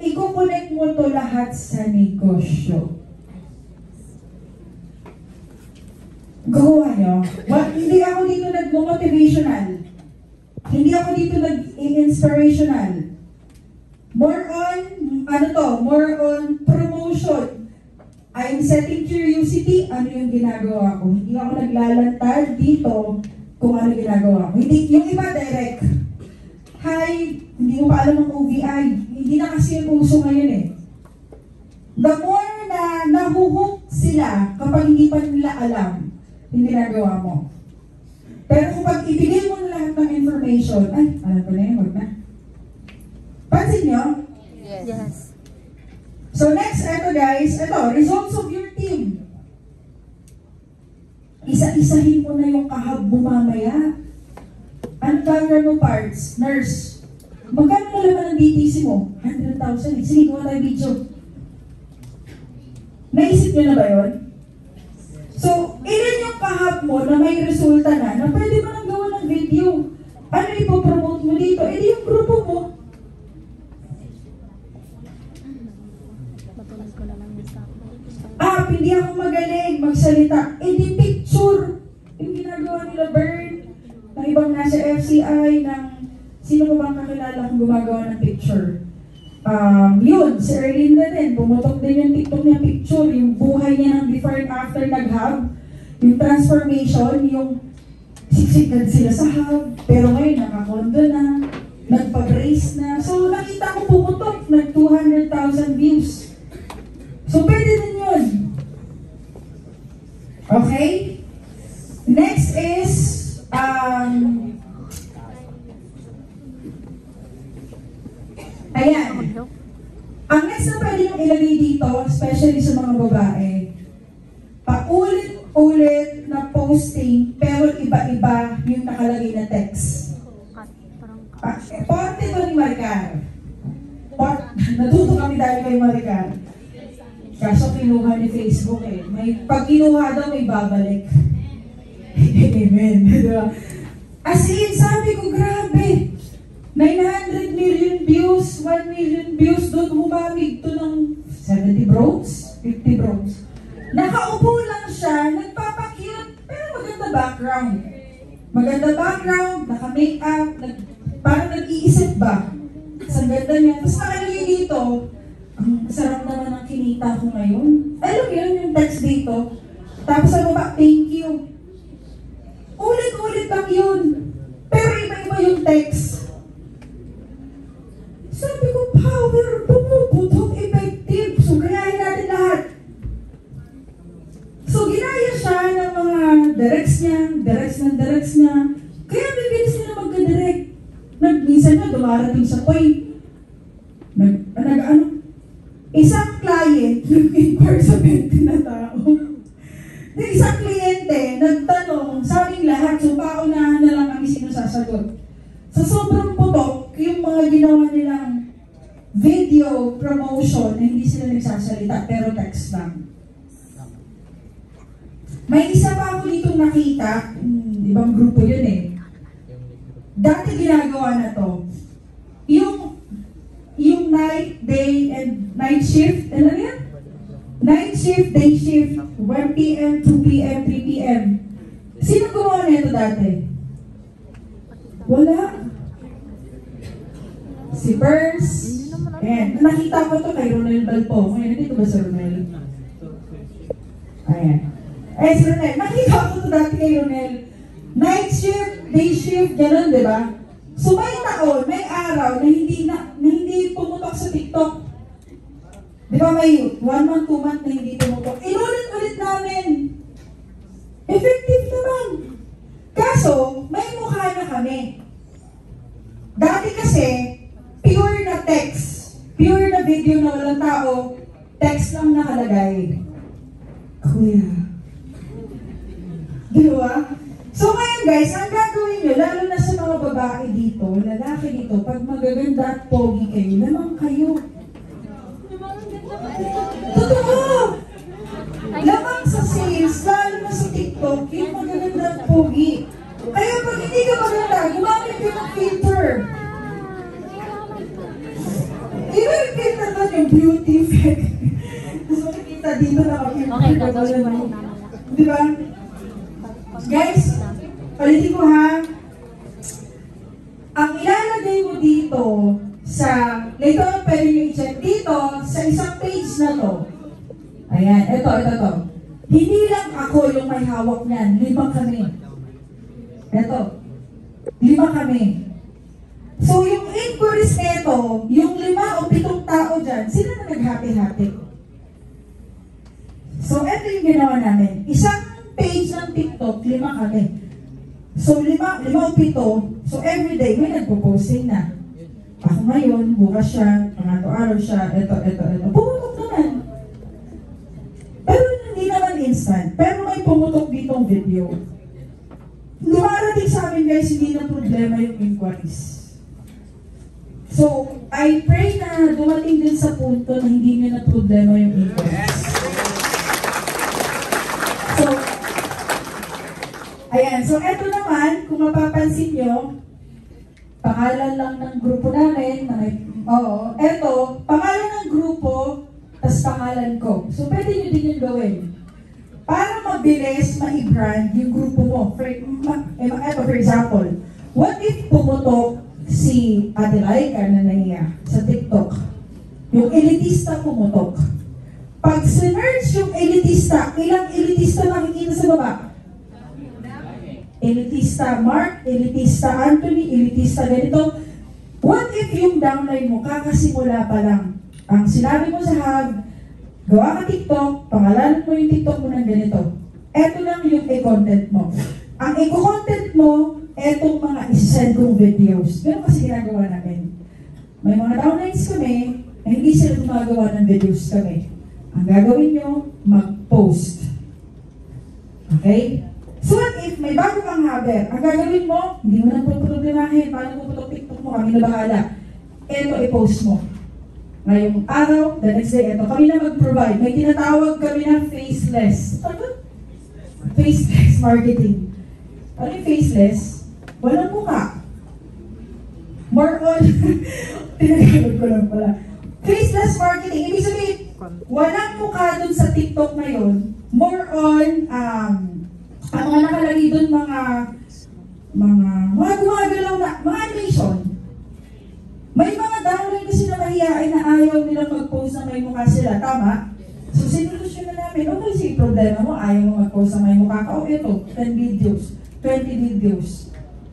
i-connect mo to lahat sa negosyo. Gawa nyo. Hindi ako dito nag-motivational. Hindi ako dito nag-inspirational. More on promotion. I'm setting curiosity, ano yung ginagawa ko. Hindi ako naglalantad dito kung ano ginagawa ko. Hindi, yung iba direct. Hi, hindi ko pa alam ang OVI. Hindi na kasi yung uso ngayon eh. The more na nahuhook sila kapag hindi pa nila alam yung ginagawa mo. Pero kung ibigay mo na lahat ng information, ay, alam ko na yun, wag na. Pansin nyo? Yes. So next, guys, results of your team. Isa-isahin mo na yung kahab mo mamaya. Ano background mo parts? Nurse. Magkano na laman ang BTC mo? 100,000 eh. Sige, gawa tayo video. Naisip nyo na ba yun? So, ilan yung kahap mo na may resulta na pwede mo nang gawa ng video? Ano ipopromote mo dito? Eh, di yung grupo mo. Hindi ako magaling magsalita. Eh, di picture. Yung ginagawa nila Bern, ng ibang nasa FCI, ng sino mo bang kakilala kung gumagawa ng picture? Yun, si Erlinda din, pumutok din yung TikTok niya picture, yung buhay niya ng before and after nag-hub, yung transformation, yung siksikan sila sa hub, pero ngayon nakakondo na, nagpa-brace na. So nakita ko pumutok, nag 200,000 views. So pwede din yun. Okay? Next is, ayan. Ang next na pwede yung ilagay dito, especially sa mga babae, paulit-ulit na posting, pero iba-iba yung nakalagay na text. Parte ito ni Maricar. Natuto kami dahil kay Maricar. Kaso kinuha ni Facebook eh. Pag kinuha daw, may babalik. Amen. As in, sabi ko, grabe. 900 million views, 1 million views, doon humamig to ng 70 bros, 50 bros. Nakaupo lang siya, nagpapakyut, pero maganda background. Maganda background, naka-makeup, parang nag-iisip ba? Sa ganda niya. Tapos nakalagay dito, ang sarap naman ang kinita ko ngayon. Alam mo yun, yung text dito. Tapos sa baba, thank you. Ulit-ulit lang yun. Pero iba-iba yung text. Sabi ko, power, pumuputok, effective. So, gayahin natin lahat. So, ginaya siya ng mga directs niya. Kaya bibilis nila dumarating sa point. Isang client, nag-inquire sa 20 na tao. Na isang kliyente, nagtanong, sa aming lahat, so paunahan na lang kami sinasasagot. Sa sobrang putok, yung mga ginawa nilang video promotion na hindi sila nagsasalita, pero text lang. May isa pa ako ditong nakita, ibang grupo yun eh. Dati ginagawa na to. Yung night, day, and night shift, ano yan? Night shift, day shift, 1 p.m., 2 p.m., 3 p.m. Sino gumawa na ito dati? Wala. Si Burns. Ayan. Nakita ko to kay Ronel Balpo. Ngayon, dito ba si Ronel? Ayan. Eh, si Ronel. Nakita ko to dati kay Ronel. Night shift, day shift, gano'n, di ba? So may taon, may araw na hindi pumutok sa TikTok. Di ba may 1 month, 2 month na hindi pumutok? Inulit-ulit namin. Effective naman. Kaso, may mukha na kami. Dati kasi, pure na text, pure na video na walang tao, text lang nakalagay. Kuya. Di ba? So ngayon guys, ang gagawin nyo, lalo na sa mga babae dito, lalaki dito, pag magaganda at pogi kayo, lamang kayo. Totoo! Lamang sa sales, lalo na sa TikTok, yung magaganda at pogi. Kaya pag hindi ka maganda, gumamit ka ng filter. Even filter na yung beauty effect. Gusto makikita dito na Okay, di ba? Guys, palitin ko ha. Ang ilalagay mo dito sa, later on pwede nyo i-check dito sa isang page na to. Ayan, ito. Hindi lang ako yung may hawak niyan, 5 kami. Ito, 5 kami. So yung inquiries nito, yung 5 o 7 tao dyan, sila na nag-happy-happy. So ito yung ginawa namin. Isang page ng TikTok, 5 kami. So 5 o 7, so everyday may nagpo-posting na. Ako ngayon, bukas siya, araw siya, ito. Pumutok naman. Pero hindi naman instant. Pero may pumutok ditong video. Dumarating sa amin guys, hindi na problema yung inquiries. So, I pray na dumating din sa punto na hindi nyo na problema yung inquiries. So, ayan. So, eto naman, kung mapapansin nyo, pangalan lang ng grupo namin. Eto, pangalan ng grupo, tas pangalan ko. So, pwede nyo din yung gawin. Para mabilis, ma-brand yung grupo mo. Eto, for example, what if pumutok si Ate Laika na nahiya sa TikTok? Yung elitista pumutok. Pag sinerge yung elitista, ilang elitista makikita sa baba? Elitista Mark, elitista Anthony, elitista ganito. What if yung downline mo, kakasimula pa lang, ang sinabi mo sa hub, gawa ka TikTok, pangalanan mo yung TikTok mo ng ganito. Eto lang yung e-content mo. Ang e-content mo, etong mga isasend kong videos. Ganun kasi ginagawa namin. May mga downlines kami, na hindi sila gumagawa ng videos kami. Ang gagawin nyo, mag-post. Okay? So what if may bago kang haber, ang gagawin mo, hindi mo na problemahin, paano puputok TikTok mo, kami na bahala. Ito i-post mo. Ngayong araw, the next day, ito, kami na mag-provide. May tinatawag kami ng faceless. Ano? Faceless marketing. Ano yung faceless? Walang mukha. More on, tinagalog ko lang pala. Faceless marketing, ibig sabihin, walang mukha dun sa TikTok ngayon. More on, ang mga nakalagay doon mga gumagalaw na, mga animation. May mga downline kasi na mahihain na ayaw nilang mag-post na may mukha sila, tama? So sinulusyon na namin, okay, sige, problema mo, ayaw mo mag-post na may mukha ka, o ito, 10 videos, 20 videos.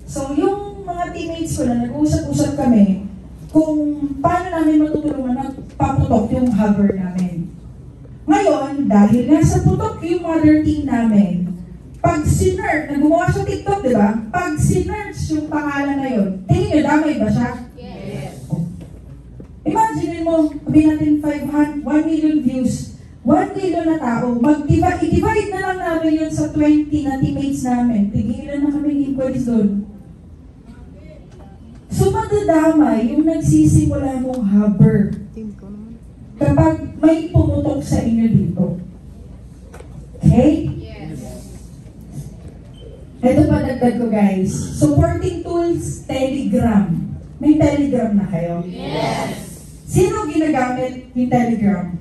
So yung mga teammates ko na nag-uusap-usap kami, kung paano namin matutulungan na paputok yung hover namin. Ngayon, dahil nga sa putok yung mother team namin, pag sinerge, nag-gumawa sa TikTok, di ba? Pag sinerge yung pangalan na yun, tingin nyo, damay ba siya? Yes. sabihin natin 1 million views, 1 million na tao, i-divide na lang namin yun sa 20 na teammates namin. Tigilan na kami inquiries doon. So, madadamay yung nagsisimula mong hubber kapag may pumutok sa inyo dito. Okay? Yes. Ito pa dagdag ko guys. Supporting tools, Telegram. May Telegram na kayo? Yes. Sino ginagamit yung Telegram?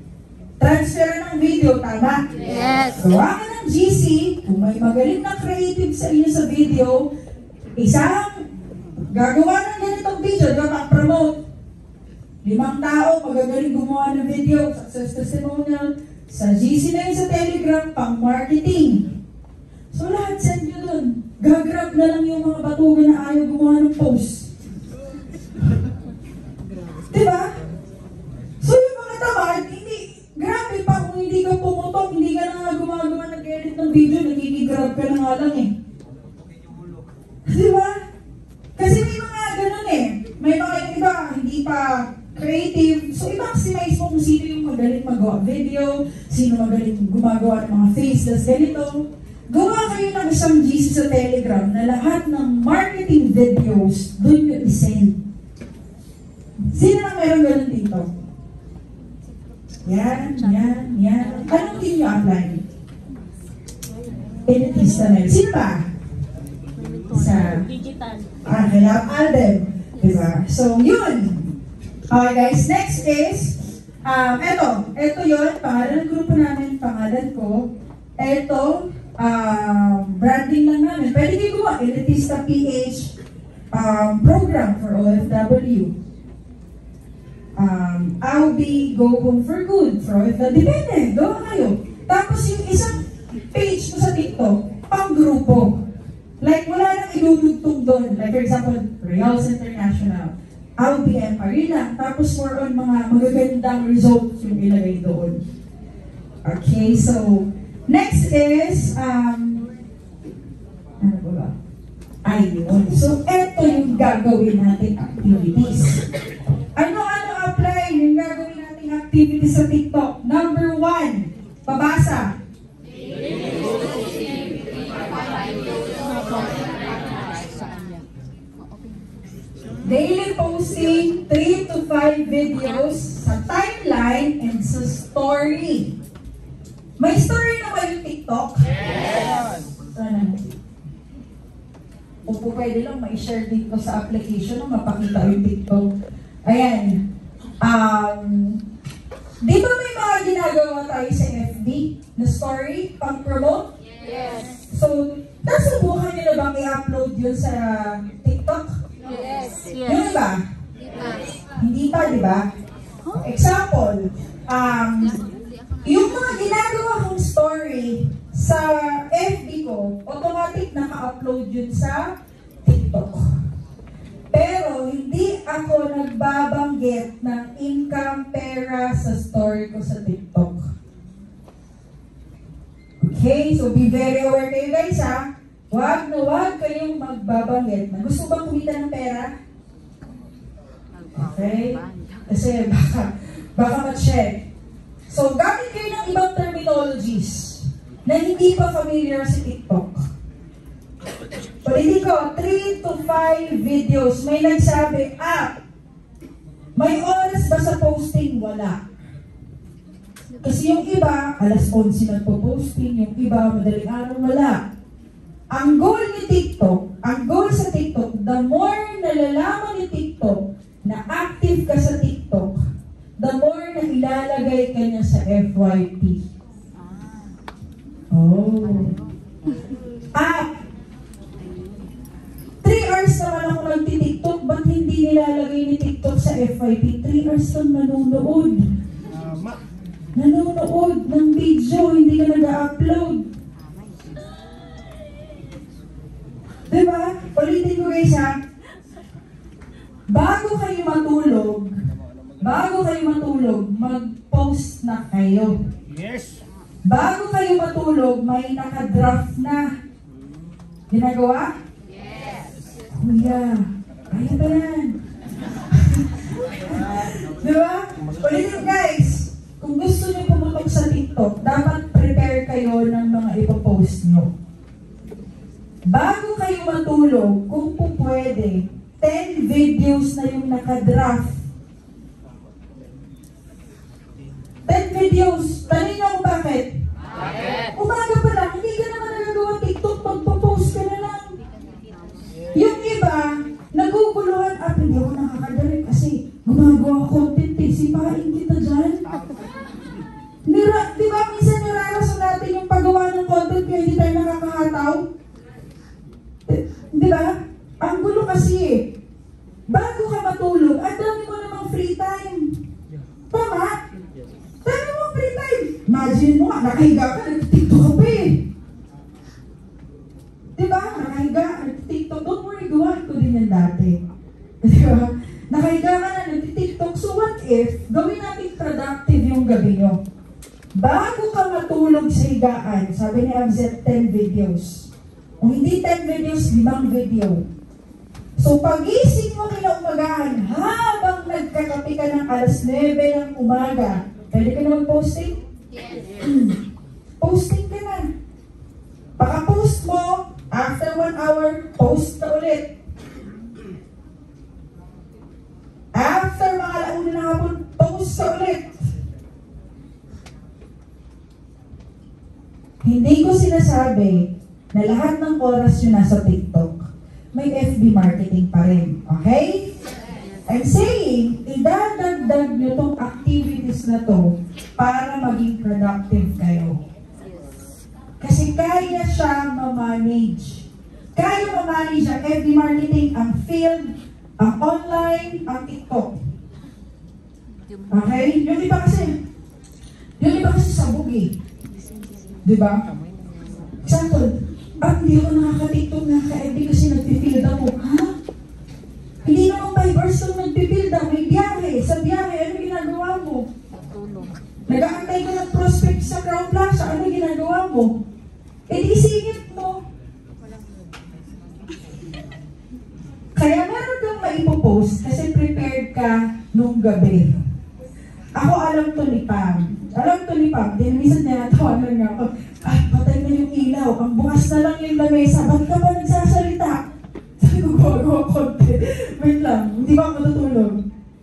Transfer ng video, tama? Yes. Gawa ka ng GC, kung may magaling na creative sa inyo sa video, isang gagawa ng ganitong video, di ba, promote. 5 tao, magagaling gumawa ng video, success testimonial, sa GC na yun sa Telegram, pang marketing. So lahat send nyo dun. Gagrab na lang yung mga batugan na ayaw gumawa ng post. Diba? So yung mga tamad, hindi, grabe pa kung hindi ka pumutok, hindi ka na nga gumagawa nag-edit ng video, nagigigrab ka na nga lang eh. Diba? Kasi may mga ganun eh. May mga iba, hindi pa creative. So i-maximize mo kung sino yung magaling magawa video, sino magaling gumagawa ng mga faceless ganito. Gawa kayo ng isang GC sa Telegram na lahat ng marketing videos doon yung isend. Sino na meron ganun dito? Yan. Anong team nyo apply? Elitista na yun. Sino ba? Sa Digital. Kailangan Alden. Diba? So, yun. Okay guys, next is, eto yun, pangalan ng grupo namin, pangalan ko. Eto, branding lang namin. Pwede kayo gumawa, Elitista PH program for OFW. I'll be go home for good for OFW. Depende, gawa kayo. Tapos yung isang page mo sa TikTok, pang grupo. Like, wala nang idudugtong doon. Like, for example, Reals International. I'll be Empire lang. Tapos more on mga magagandang results yung ilagay doon. Okay, so, next is, ano ba? Ayun. So, eto yung gagawin natin activities. Ano apply yung gagawin natin activities sa TikTok? Number 1, pabasa. Daily posting 3 to 5 videos sa timeline and sa story. May story na ba yung TikTok? Yes. Sana. O po pwede lang ma-share dito sa application na mapakita yung TikTok. Ayan. Di ba may mga ginagawa tayo sa FB na story pang-promote? Yes. So, nasubukan nyo na bang i-upload yun sa TikTok? Yes. Yun ba? Yes. Hindi pa, di ba? Example, yung mga ginagawa kong story sa FB ko, automatic naka-upload yun sa TikTok. Pero hindi ako nagbabanggit ng income pera sa story ko sa TikTok. Okay, so be very aware kayo guys ha. Huwag kayong magbabanggit na gusto bang kumita ng pera? Okay? Kasi baka ma-check. So, gamit kayo ng ibang terminologies na hindi pa familiar sa TikTok. Pwede ko, 3 to 5 videos. May nagsabi, may oras ba sa posting? Wala. Kasi yung iba, alas 11 nagpo-posting, yung iba, madaling araw, wala. Ang goal ni TikTok, ang goal sa TikTok, the more nalalaman ni TikTok na active ka sa TikTok, the more na ilalagay ka niya sa FYP. Oh. 3 hours naman ako nagti-TikTok, ba't hindi nilalagay ni TikTok sa FYP? 3 hours kang nanonood. Nanonood ng video, hindi ka nag-upload. Diba? Ulitin ko guys ha. Bago kayo matulog, mag-post na kayo. Yes. Bago kayo matulog, may naka-draft na. Ginagawa? Yes. Kuya, kaya ba yan? Diba? Ulitin ka. dati, 10 videos na yung nakadraft. 10 videos. Tanong niyo kung bakit? Umaga pa lang, hindi ka naman nagagawa TikTok, magpo-post ka na lang. Yung iba, naguguluhan, hindi ako nakakadali kasi gumagawa content eh, sipain kita dyan. Di ba minsan nirarasan natin yung paggawa ng content kaya hindi tayo nakakahataw? Di ba? Ang gulo kasi eh. Bago ka matulog, ang dami mo namang free time. Tama? Dami mo free time. Imagine mo nga, nakahiga ka, nag-tiktok ka pa eh. Diba? Nakahiga, nag-tiktok. Don't worry, gawain ko din yan dati. Diba? Nakahiga ka na, nag-tiktok. So what if, gawin natin productive yung gabi nyo? Bago ka matulog sa higaan, sabi ni Abzet, 10 videos. Kung hindi 10 videos, 5 video. So pag-isip mo kinaumagahan, habang nagkakape ka ng alas 9 ng umaga, pwede ka na mag-posting? Yes. Posting ka na. Paka-post mo, after 1 hour, post ka ulit. After mga alauna na hapon, post ka ulit. Hindi ko sinasabi na lahat ng oras yun nasa TikTok. May FB marketing pa rin. Okay? I'm saying, idadagdag nyo tong activities na to para maging productive kayo. Kasi kaya siya ma-manage. Kaya ma-manage ang FB marketing, ang field, ang online, ang TikTok. Okay? Yung iba kasi sabog eh. Diba? Example, hindi ako nakaka-TikTok, nakaka-FB kasi nagpipild ako. Ha? Hindi naman by verse kung nagpipild ako. May biyahe. Sa biyahe, ano ginagawa mo? Nag-aantay ko ng prospect sa Crown Plaza. Ano ginagawa mo? Di isingit mo. Kaya meron kang maipopost kasi prepared ka nung gabi. Ako alam to ni Pam. Din minsan tinatawanan nga ako, patay na yung ilaw. Ang bukas na lang yung lamesa. Bakit ka pa nagsasalita? Sabi ko, gagawa content. Wait lang, hindi ba ako matutulog?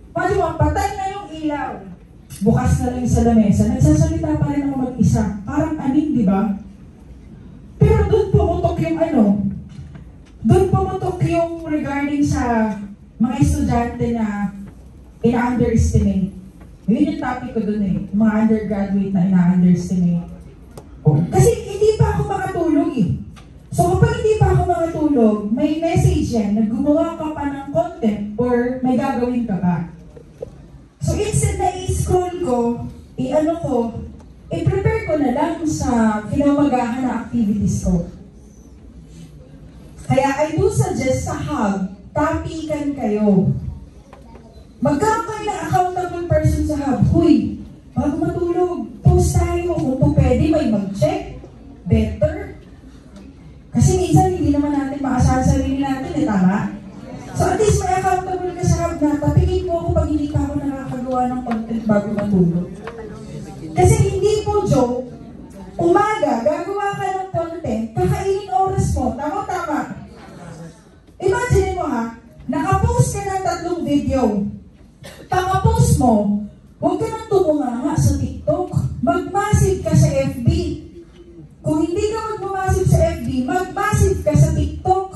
Pwede mo, patay na yung ilaw. Bukas na lang sa lamesa. Nagsasalita pa rin ako mag-isa. Parang aning, di ba? Pero doon pumutok yung doon pumutok yung regarding sa mga estudyante na ina-underestimate. Yun yung topic ko dun eh. Mga undergraduate na ina-underestimate. Kasi hindi pa ako makatulog eh. So kapag hindi pa ako makatulog, may message yan na gumawa ka pa ng content or may gagawin ka pa. So instead na i-scroll ko, i-prepare ko na lang sa kinaumagahan na activities ko. Kaya I do suggest sa Hub, topican kayo. Magkaroon kayo ng accountable person sa Hub. Huy, bago matulog, post tayo. Kung po pwede, may mag-check. Better. Kasi minsan hindi naman natin maasahan sarili natin, tama? So at least may accountable ka sa Hub na tapikin mo ako pag hindi pa ako nakakagawa ng content bago matulog. Kasi hindi po joke, umaga, gagawa ka ng content, kakainin oras mo. Tama-tama. Imagine mo ha, nakapost ka ng 3 video. Pang-post mo, huwag ka nang tumunganga sa TikTok. Mag-massive ka sa FB. Kung hindi ka mag-massive sa FB, mag-massive ka sa TikTok.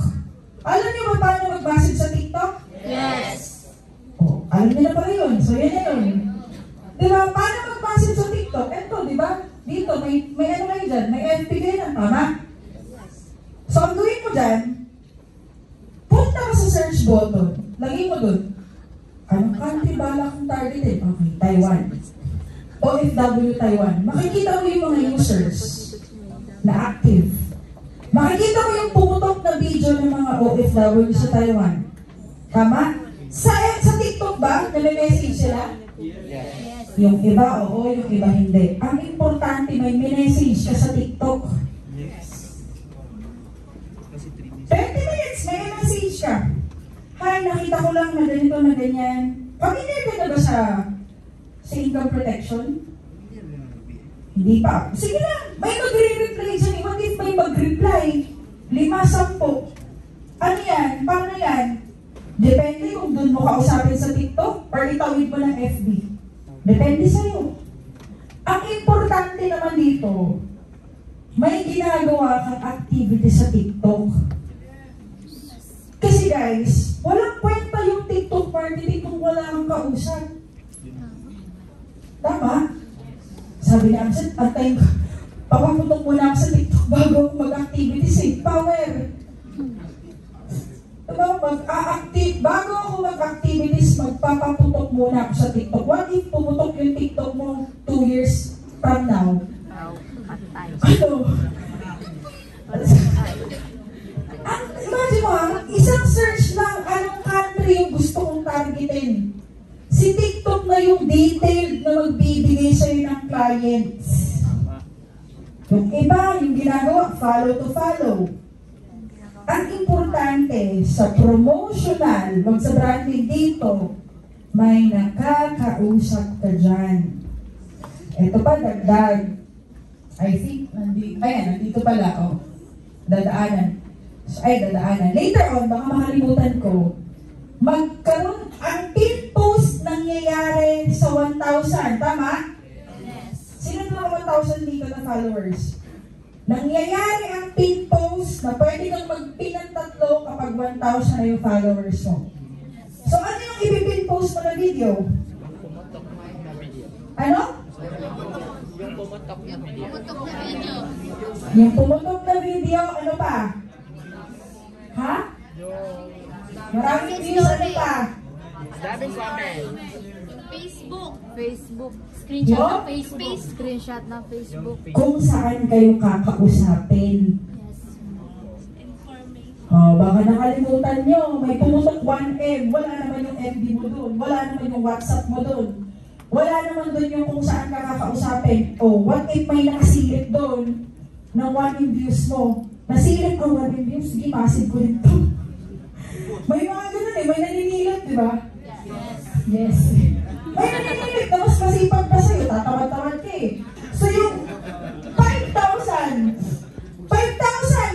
Alam niyo ba paano mag-massive sa TikTok? Yes. Alam niyo na pala yun. So yan na yun. Diba? Paano mag-massive sa TikTok? Ito, diba? Dito, may ano kayo dyan? May FB kayo ng tama? So ang gawin mo dyan, punta ka sa search button. Lagay mo dun. Anong country bala kong targeted? Okay, Taiwan. OFW Taiwan. Makikita mo yung mga users na active. Makikita mo yung pumutok na video ng mga OFW sa Taiwan. Tama? Sa TikTok ba? Nag-message sila? Yes. Yung iba, oo. Yung iba, hindi. Ang importante, may message ka sa TikTok. 20 minutes, may message ka. Hi, nakita ko lang na ganito na ganyan. Familiar ka na ba sa income protection? Hindi pa. Sige lang, may magre-reply dyan. What if may mag-reply? 5-10. Ano yan? Paano yan? Depende kung doon mo kausapin sa TikTok or itawid mo ng FB. Depende sa'yo. Ang importante naman dito, may ginagawa kang activity sa TikTok. Kasi guys, walang kwenta yung TikTok marketing kung wala kang kausap. Tama? Sabi ni Amset, antay, papaputok muna ako sa TikTok bago ako mag-activity. Save power. Bago ako mag-activities, magpapaputok muna ako sa TikTok. What if pumutok yung TikTok mo 2 years from now? Ano? Imagine mo isang search lang, anong country yung gusto kong targetin. Si TikTok na yung detailed na magbibigay sa'yo ng clients. Yung iba, yung ginagawa, follow to follow. Ang importante sa promotional, wag sa branding dito, may nakakausap ka dyan. Ito pa, dagdag. I think, nandito pala, dadaanan. Dadaanan. Later on, baka makalimutan ko, magkaroon, ang pin post nangyayari sa 1,000, tama? Yes. Sino na 1,000 dito na followers? Nangyayari ang pin post na pwede kang mag-pin ng 3 kapag 1,000 na yung followers mo. So, ano yung ipipin post mo na video? Ano? Yung pumutok na video. Yung pumutok na video, ano pa? Ha? Maraming views, ano pa? Daming comment. Facebook. Screenshot ng Facebook. Screenshot ng Facebook. Kung saan kayo kakausapin. Baka nakalimutan nyo, may pumutok 1M, wala naman yung FB mo doon, wala naman yung WhatsApp mo doon, wala naman doon yung kung saan ka kakausapin. What if may nakasilip doon ng 1M views mo? Nasilip ang 1M views, sige, massive ko rin to. May mga ganun may naninilip, di ba? Yes. May naninilip na mas masipag pa sa'yo, tatawad-tawad ka eh. So yung 5,000,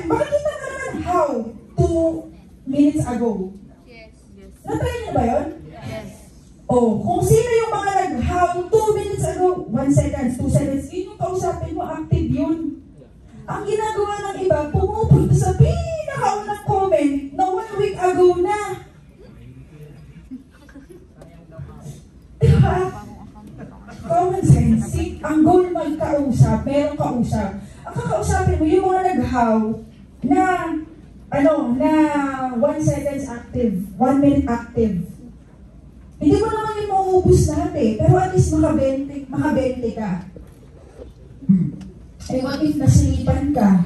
makikita ka naman how 2 minutes ago. Yes. Na-try niyo ba yun? Yes. Kung sino yung mga nag-how 2 minutes ago, 1 seconds, 2 seconds, yun yung kausapin mo, active yun. Ang ginagawa ng iba, pumupunta sa pinakaunang comment na 1 week ago na. Diba? Common sense. Ang goal magkausap, merong kausap. Ang kakausapin mo, yung mga nag-how na 1 seconds active, 1 minute active. Hindi mo naman yung mauubos lahat pero at least makabente ka. What if nasilipan ka?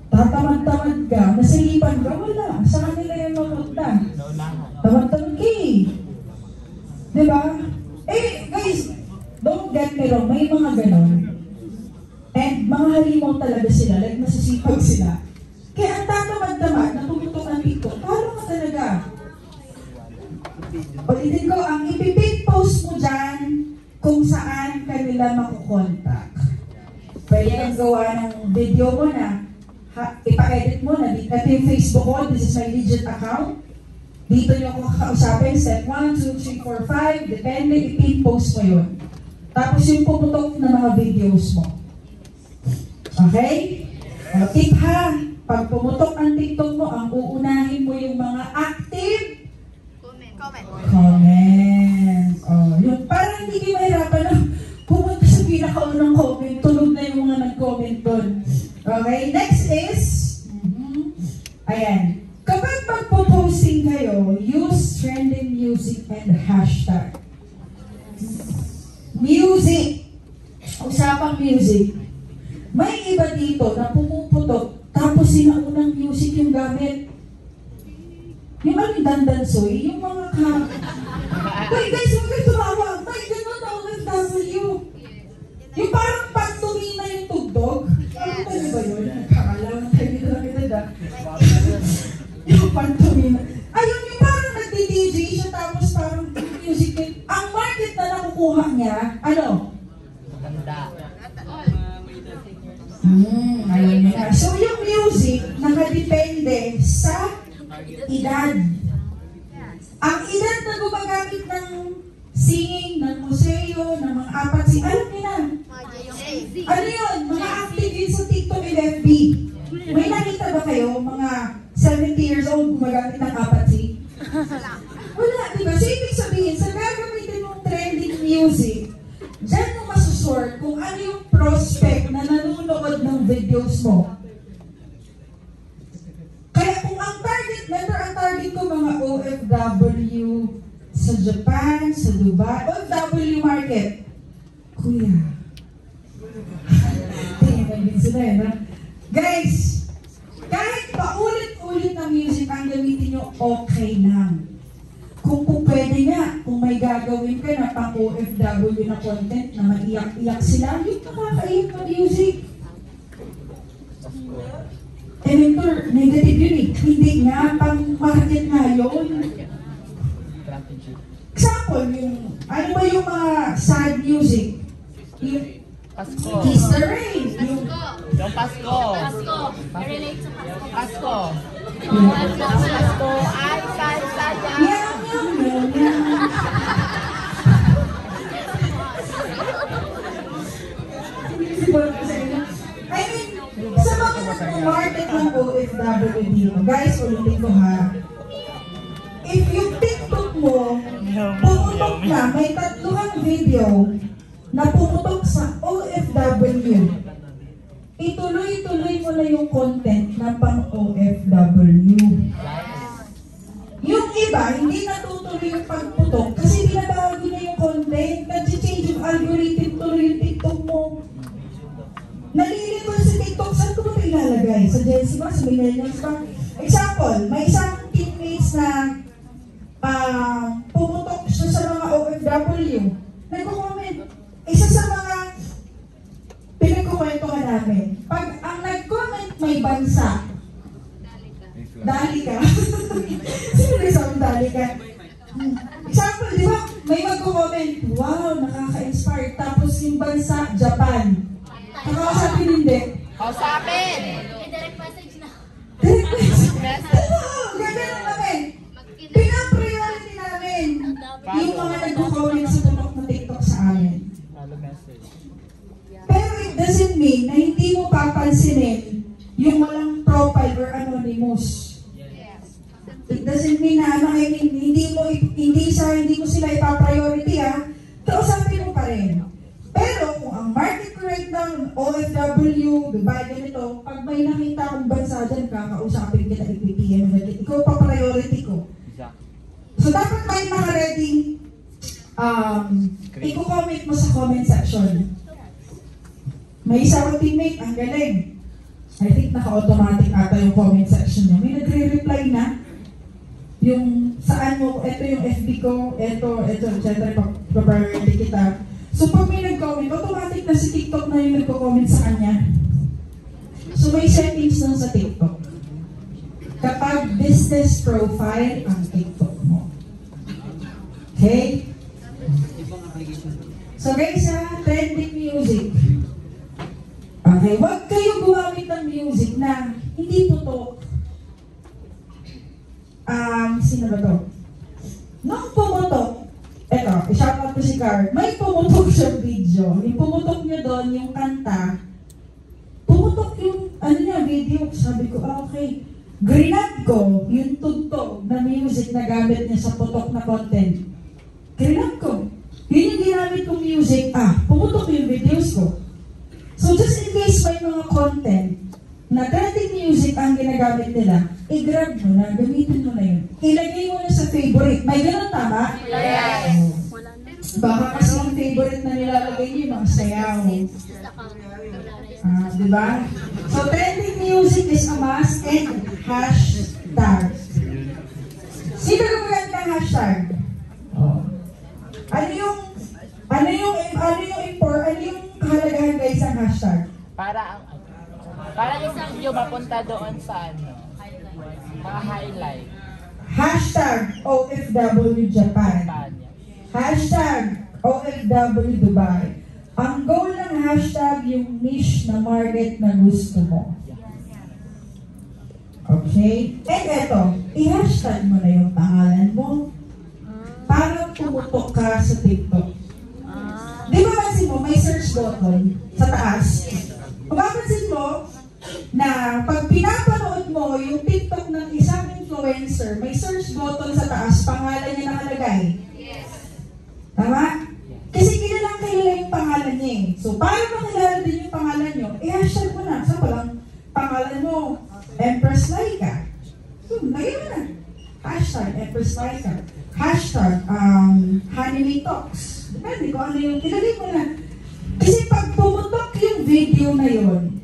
Tatamad-tamad ka, nasilipan ka, wala. Sa kanila yung mapunta. Tamad-tamad ka Diba? Guys, don't get me wrong, may mga ganon. And mga halimaw talaga sila, like masisipag sila. Kaya ang tatamad-tamad, natututok ng TikTok, talo ka talaga. Ulitin ko, ang ipipin post mo dyan kung saan kanila makukontak. Pwede kang gawa ng video mo na ipa-edit mo na dito yung Facebook ko, this is my legit account. Dito nyo ako kakausapin, step 1, 2, 3, 4, 5, depende, ipin post mo yun. Tapos yung pumutok na mga videos mo. Okay? Tip ha, pag pumutok ang TikTok mo, ang uunahin mo yung mga active comment. Yung parang hindi kayo mahirapan na pumunta sa pinakaunang comment, tulog na yung mga nag-comment doon. Okay, next is, ayan. Kapag magpo-posting kayo, use trending music and hashtag. Music. Usapang music. May iba dito na pumuputok, tapos sinaunang music yung gamit. Yung ano yung dandansoy, yung mga Wait guys, huwag kayo tumawag. May ganun na OFW. Yung parang pantumina yung tugtog. Ano tayo ba yun? Kakalaw na tayo dito lang ito. Yung pantumina. Ayun, yung parang nagdi-DJ siya tapos parang music. Ang market na nakukuha niya, ano? Ayun na. So yung music, nakadepende sa edad. kayo ng mga apat si alam niyo na. Ano yun? Mga active yun sa TikTok and FB. May nakita ba kayo mga 70 years old gumagamit ng apat si? Wala, diba? So, ibig sabihin, sa gagamitin mong trending music, dyan mo masusort kung ano yung prospect na nanonood ng videos mo. Kaya kung ang target, remember ang target ko mga OFW sa Japan, sa Dubai, OFW market. Kuya. Tingnan din sila eh, no? Guys, kahit paulit-ulit na music ang gamitin nyo, okay lang. Kung pwede nga, kung may gagawin ka na pang OFW na content na maiyak-iyak sila, yung nakakaiyak na music. Mentor, negative yun eh. Hindi nga, pang market nga yun. Example, yung, ano ba yung mga sad music? Yung Pasko. Kiss the Rain. Yung Yung Pasko. Pasko. Relate sa Pasko. Pasko. Pasko. Pasko. Ay, saya. Yan. I mean, sa mga market ng OFW dito, guys, ulitin ko ha. If yung TikTok mo, pumutok na, may tatluhang video na pumutok sa OFW, ituloy-tuloy mo na yung content na pang OFW. Yung iba, hindi natutuloy yung pagputok kasi binabago na yung content, nag-change yung algorithm, tuloy yung TikTok mo. Nalilito sa TikTok, saan ko ba ilalagay? Sa Gen Z ba? Sa millennials ba? Example, may isang teammates na pumutok siya sa mga OFW. Nagko-comment. Isa sa mga pinagkukwento ka namin. Pag ang nag-comment may bansa, dali ka. Sino na isang dali ka? Example, di ba? May mag-comment, wow, nakaka-inspire. Tapos yung bansa, Japan. Nakakausapin hindi. Kausapin! Direct message na. Direct message. Oo, gagawin namin. Pinapriority namin yung mga nagko-comment sa tutok na TikTok sa amin. Pero it doesn't mean na hindi mo papansinin yung walang profile or anonymous. It doesn't mean na hindi mo sila ipa-priority kausapin mo pa rin. Pero kung ang market rate ng OFW, Dubai, ganito, pag may nakita akong bansa dyan, kakausapin kita, ipipm mo natin. Ikaw pa priority ko. So dapat may naka-ready, i-comment mo sa comment section. May isa akong teammate, ang galing. I think naka-automatic ata yung comment section niya. May nagre-reply na. Yung saan mo, ito yung FB ko, ito, etc. Pa-priority kita. So pag may nag-comment, automatic na si TikTok na yung nagko-comment sa kanya. So may settings lang sa TikTok. Kapag business profile ang TikTok mo. Okay? So guys, trending music. Okay, huwag kayong gumamit ng music na hindi putok. Sino ba to? Nung pumutok, eto, i-shoutout ko si Car, may pumutok siyang video. Yung pumutok niya doon, yung kanta, pumutok yung, video. Sabi ko, okay. Grinad ko yung tugtog na music na gamit niya sa putok na content. Grinad ko. Yun yung ginamit kong music, pumutok yung videos ko. So just in case may mga content na trending music ang ginagamit nila, i-grab mo na, gamitin mo na yun. Ilagay mo na sa favorite. May gano'n tama? Yes! Baka kasi yung favorite na nilalagay niyo, mga sayaw. Diba? So trending music is a must and hashtag. Sino gumagamit ng hashtag? Ano yung kahalagahan guys ang hashtag? Para yung video mapunta doon sa mga highlight. Hashtag OFW Japan. Hashtag OFW Dubai. Ang goal ng hashtag yung niche na market na gusto mo. Okay? And eto, i-hashtag mo na yung pangalan mo para pumutok ka sa TikTok. search button sa taas, mapapansin mo na pag pinapanood mo yung TikTok ng isang influencer, may search button sa taas, pangalan niya nakalagay. Yes. Tama? Kasi kilalang kilala yung pangalan niya eh. So, para makilala din yung pangalan niyo, i-hashtag mo na. Sa palang pangalan mo, Empress Laika. Lagyan mo na. Hashtag Empress Laika. Hashtag Honey Talks. Depende kung ano yung ilagay mo na. Kasi pag pumutok yung video na yun,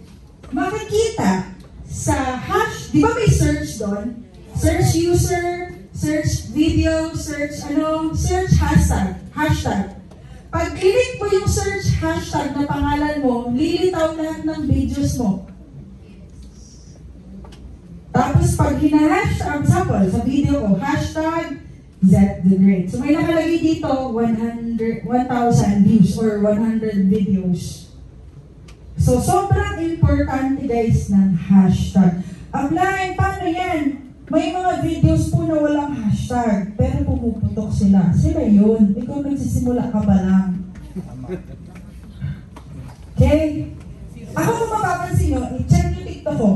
makikita sa hash, di ba may search doon? Search user, search video, search hashtag. Pag click mo yung search hashtag na pangalan mo, lilitaw lahat ng videos mo. Tapos pag hina-hashtag, example, sa video ko, hashtag #ZTheGreat. So may nakalagay dito 1,000 views or 100 videos. So sobrang importante guys ng hashtag. Apply, paano yan? May mga videos po na walang hashtag, pero pumuputok sila. Sila yun. Ikaw nagsisimula ka pa lang. Okay? Ako kung mapapansin nyo, i-check yung TikTok ko.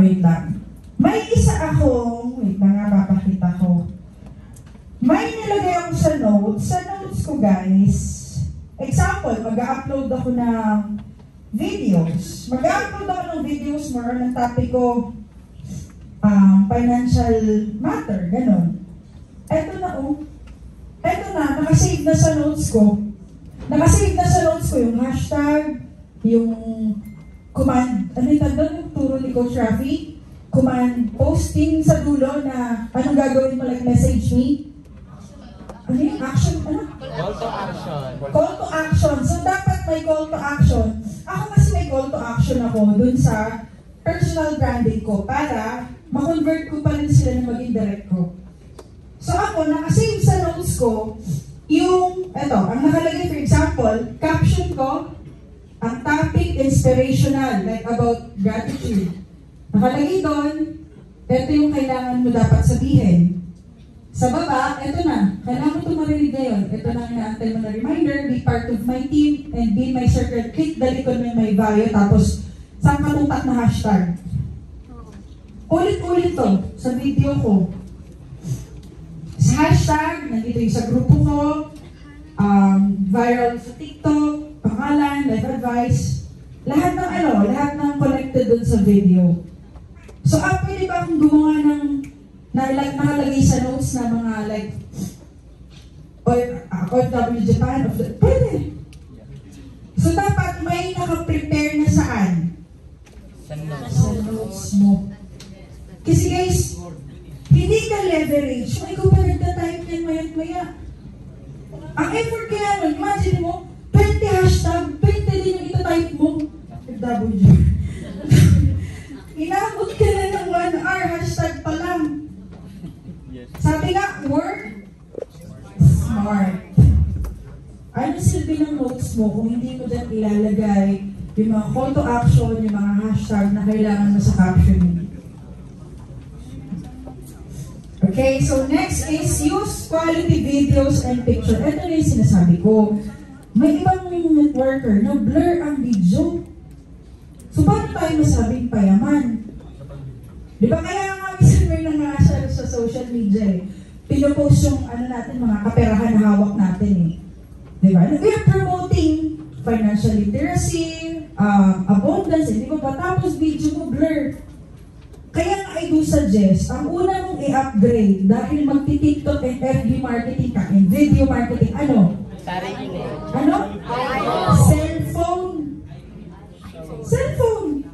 Wait lang. May isa akong, wait lang nga, papakita ko. May nilagay ako sa notes. Sa notes ko guys, example, mag-upload ako ng videos. Mag-upload ako ng videos more ng topic ko, financial matter, ganun. Eto na nakasave na sa notes ko. Nakasave na sa notes ko yung hashtag, yung command, ano yung tanda yung turo ni Coach Rafi? Command posting sa dulo na anong gagawin mo, like message me? Ano yung action? Ano? Call to action. Call to action. So, dapat may call to action. Ako kasi may call to action ako dun sa personal branding ko para ma-convert ko pa rin sila na maging direct ko. So, ako, nakasave sa notes ko yung, ang nakalagay for example, caption ko, ang topic inspirational, like about gratitude. Nakalagay doon, ito yung kailangan mo dapat sabihin. Sa baba, ito na. Kailangan mo ito marinig ngayon. Ito na inaantay mo na reminder, be part of my team, and be in my circle. Click the link on my bio, tapos saan katutak na hashtag. Ulit-ulit to sa video ko. Sa hashtag, nandito yung sa grupo ko, viral sa TikTok, pangalan, life advice, lahat ng connected dun sa video. So, pwede ba akong gumawa ng nakalagay sa notes na mga like OFW Japan? Pwede. So, dapat may nakaprepare na saan? Sa Notes mo. Kasi guys, hindi ka leverage. Kung ikaw pa nagtatype yan maya-maya. Ang effort kaya nun, imagine mo, 20 hashtag, 20 din yung itatype mo. FW. Inabot ka na ng 1 hour, hashtag pa lang. Sabi nga, work smart. Ano silbi ng notes mo kung hindi mo dyan ilalagay yung mga call to action, yung mga hashtag na kailangan mo sa caption mo? Okay, so next is use quality videos and picture. Ito na yung sinasabi ko. May ibang networker na blur ang video. So, paano tayo masabing payaman? Di ba kaya nga minsan may nangasal sa social media eh. Pinopost yung natin, mga kaperahan na hawak natin eh. Di ba? We are promoting financial literacy, abundance, di ba? Tapos video mo blur. Kaya nga I do suggest, ang una mong i-upgrade dahil magti-TikTok and FB marketing ka and video marketing, ano? Cellphone.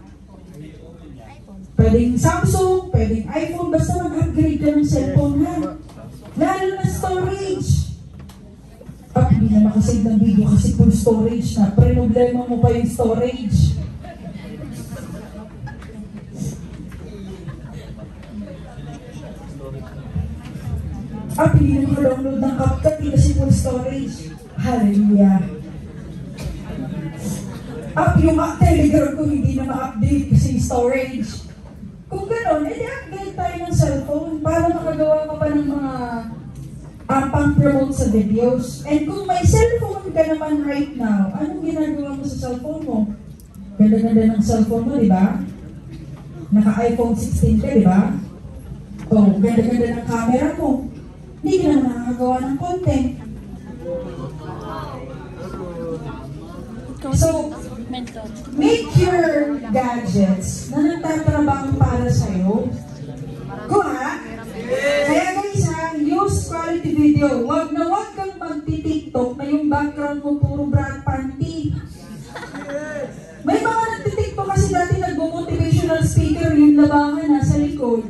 Pwedeng Samsung, pwedeng iPhone, basta mag-upgrade ka ng cellphone ha. Lalo na storage. Hindi na makasave ng video kasi full storage na. Problema mo pa yung storage. Hindi na maka-download ng CapCut kasi full storage. Hallelujah. Yung Telegram ko hindi na ma-update kasi storage. Kung gano'n, edi-upgrade tayo ng cellphone para makagawa ka pa ng mga pang-promote sa videos. And kung may cellphone ka naman right now, anong ginagawa mo sa cellphone mo? Ganda-ganda ng cellphone mo, di ba? Naka-iPhone 16 ka, di ba? Oh, ganda-ganda ng camera mo. Hindi ka naman nakakagawa ng content. So, Mentor. make your gadgets na nagtatrabaho para sa'yo. Go ha? Kaya guys ha, use quality video. Wag kang magti-tiktok na yung background mo puro bra panty. May mga nagti-tiktok kasi dati nagmo-motivational speaker yung labangan nasa likod.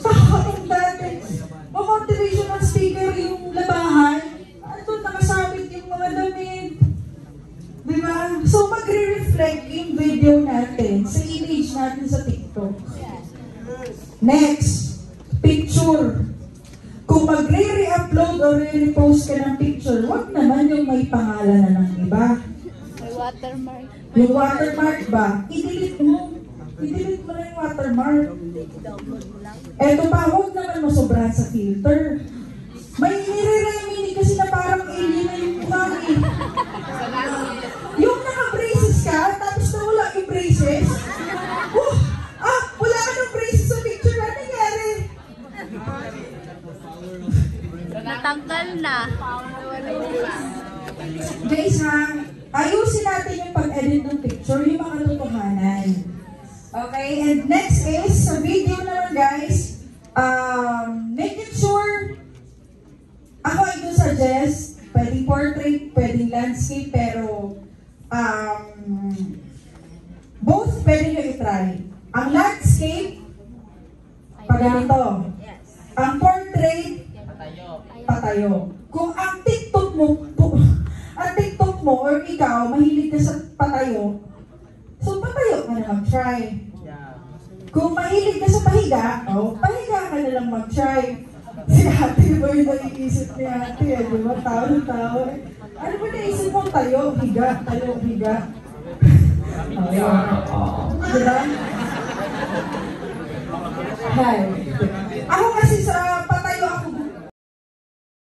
Pakatong dati, motivational speaker yung labahan. Ano, nakasabit yung mga damit. Diba? So, magre-reflect yung video natin sa image natin sa TikTok. Next, picture. Kung magre-re-upload o re-repost ka ng picture, wag naman yung may pangalan na ng iba. May watermark. Yung watermark ba? I-delete mo. I-delete mo na yung watermark. Eto pa, huwag naman masobrahan sa filter. May nire-remini kasi na parang alien na yung mukha eh. Yung naka-braces ka, tapos nawala yung braces. Wala ka ng braces sa picture. Ano nangyari? Natanggal na. Guys ha, ayusin natin yung pag-edit ng picture, yung mga totohanan. Okay, and next is, sa video naman guys, making sure, ako I do suggest, pwedeng portrait, pwedeng landscape, pero both pwede nyo i-try. Ang landscape, pag ganito. Ang portrait, patayo. Kung ang TikTok mo or ikaw, mahilig ka sa patayo, so patayo ka na mag-try. Kung mahilig ka sa pahiga, pahiga ka na lang mag-try. Si ate mo yung naiisip ni ate, di ba? Tao. Ano ba naisip mo? Tayo, higa. Diba? Hi. Ako kasi sa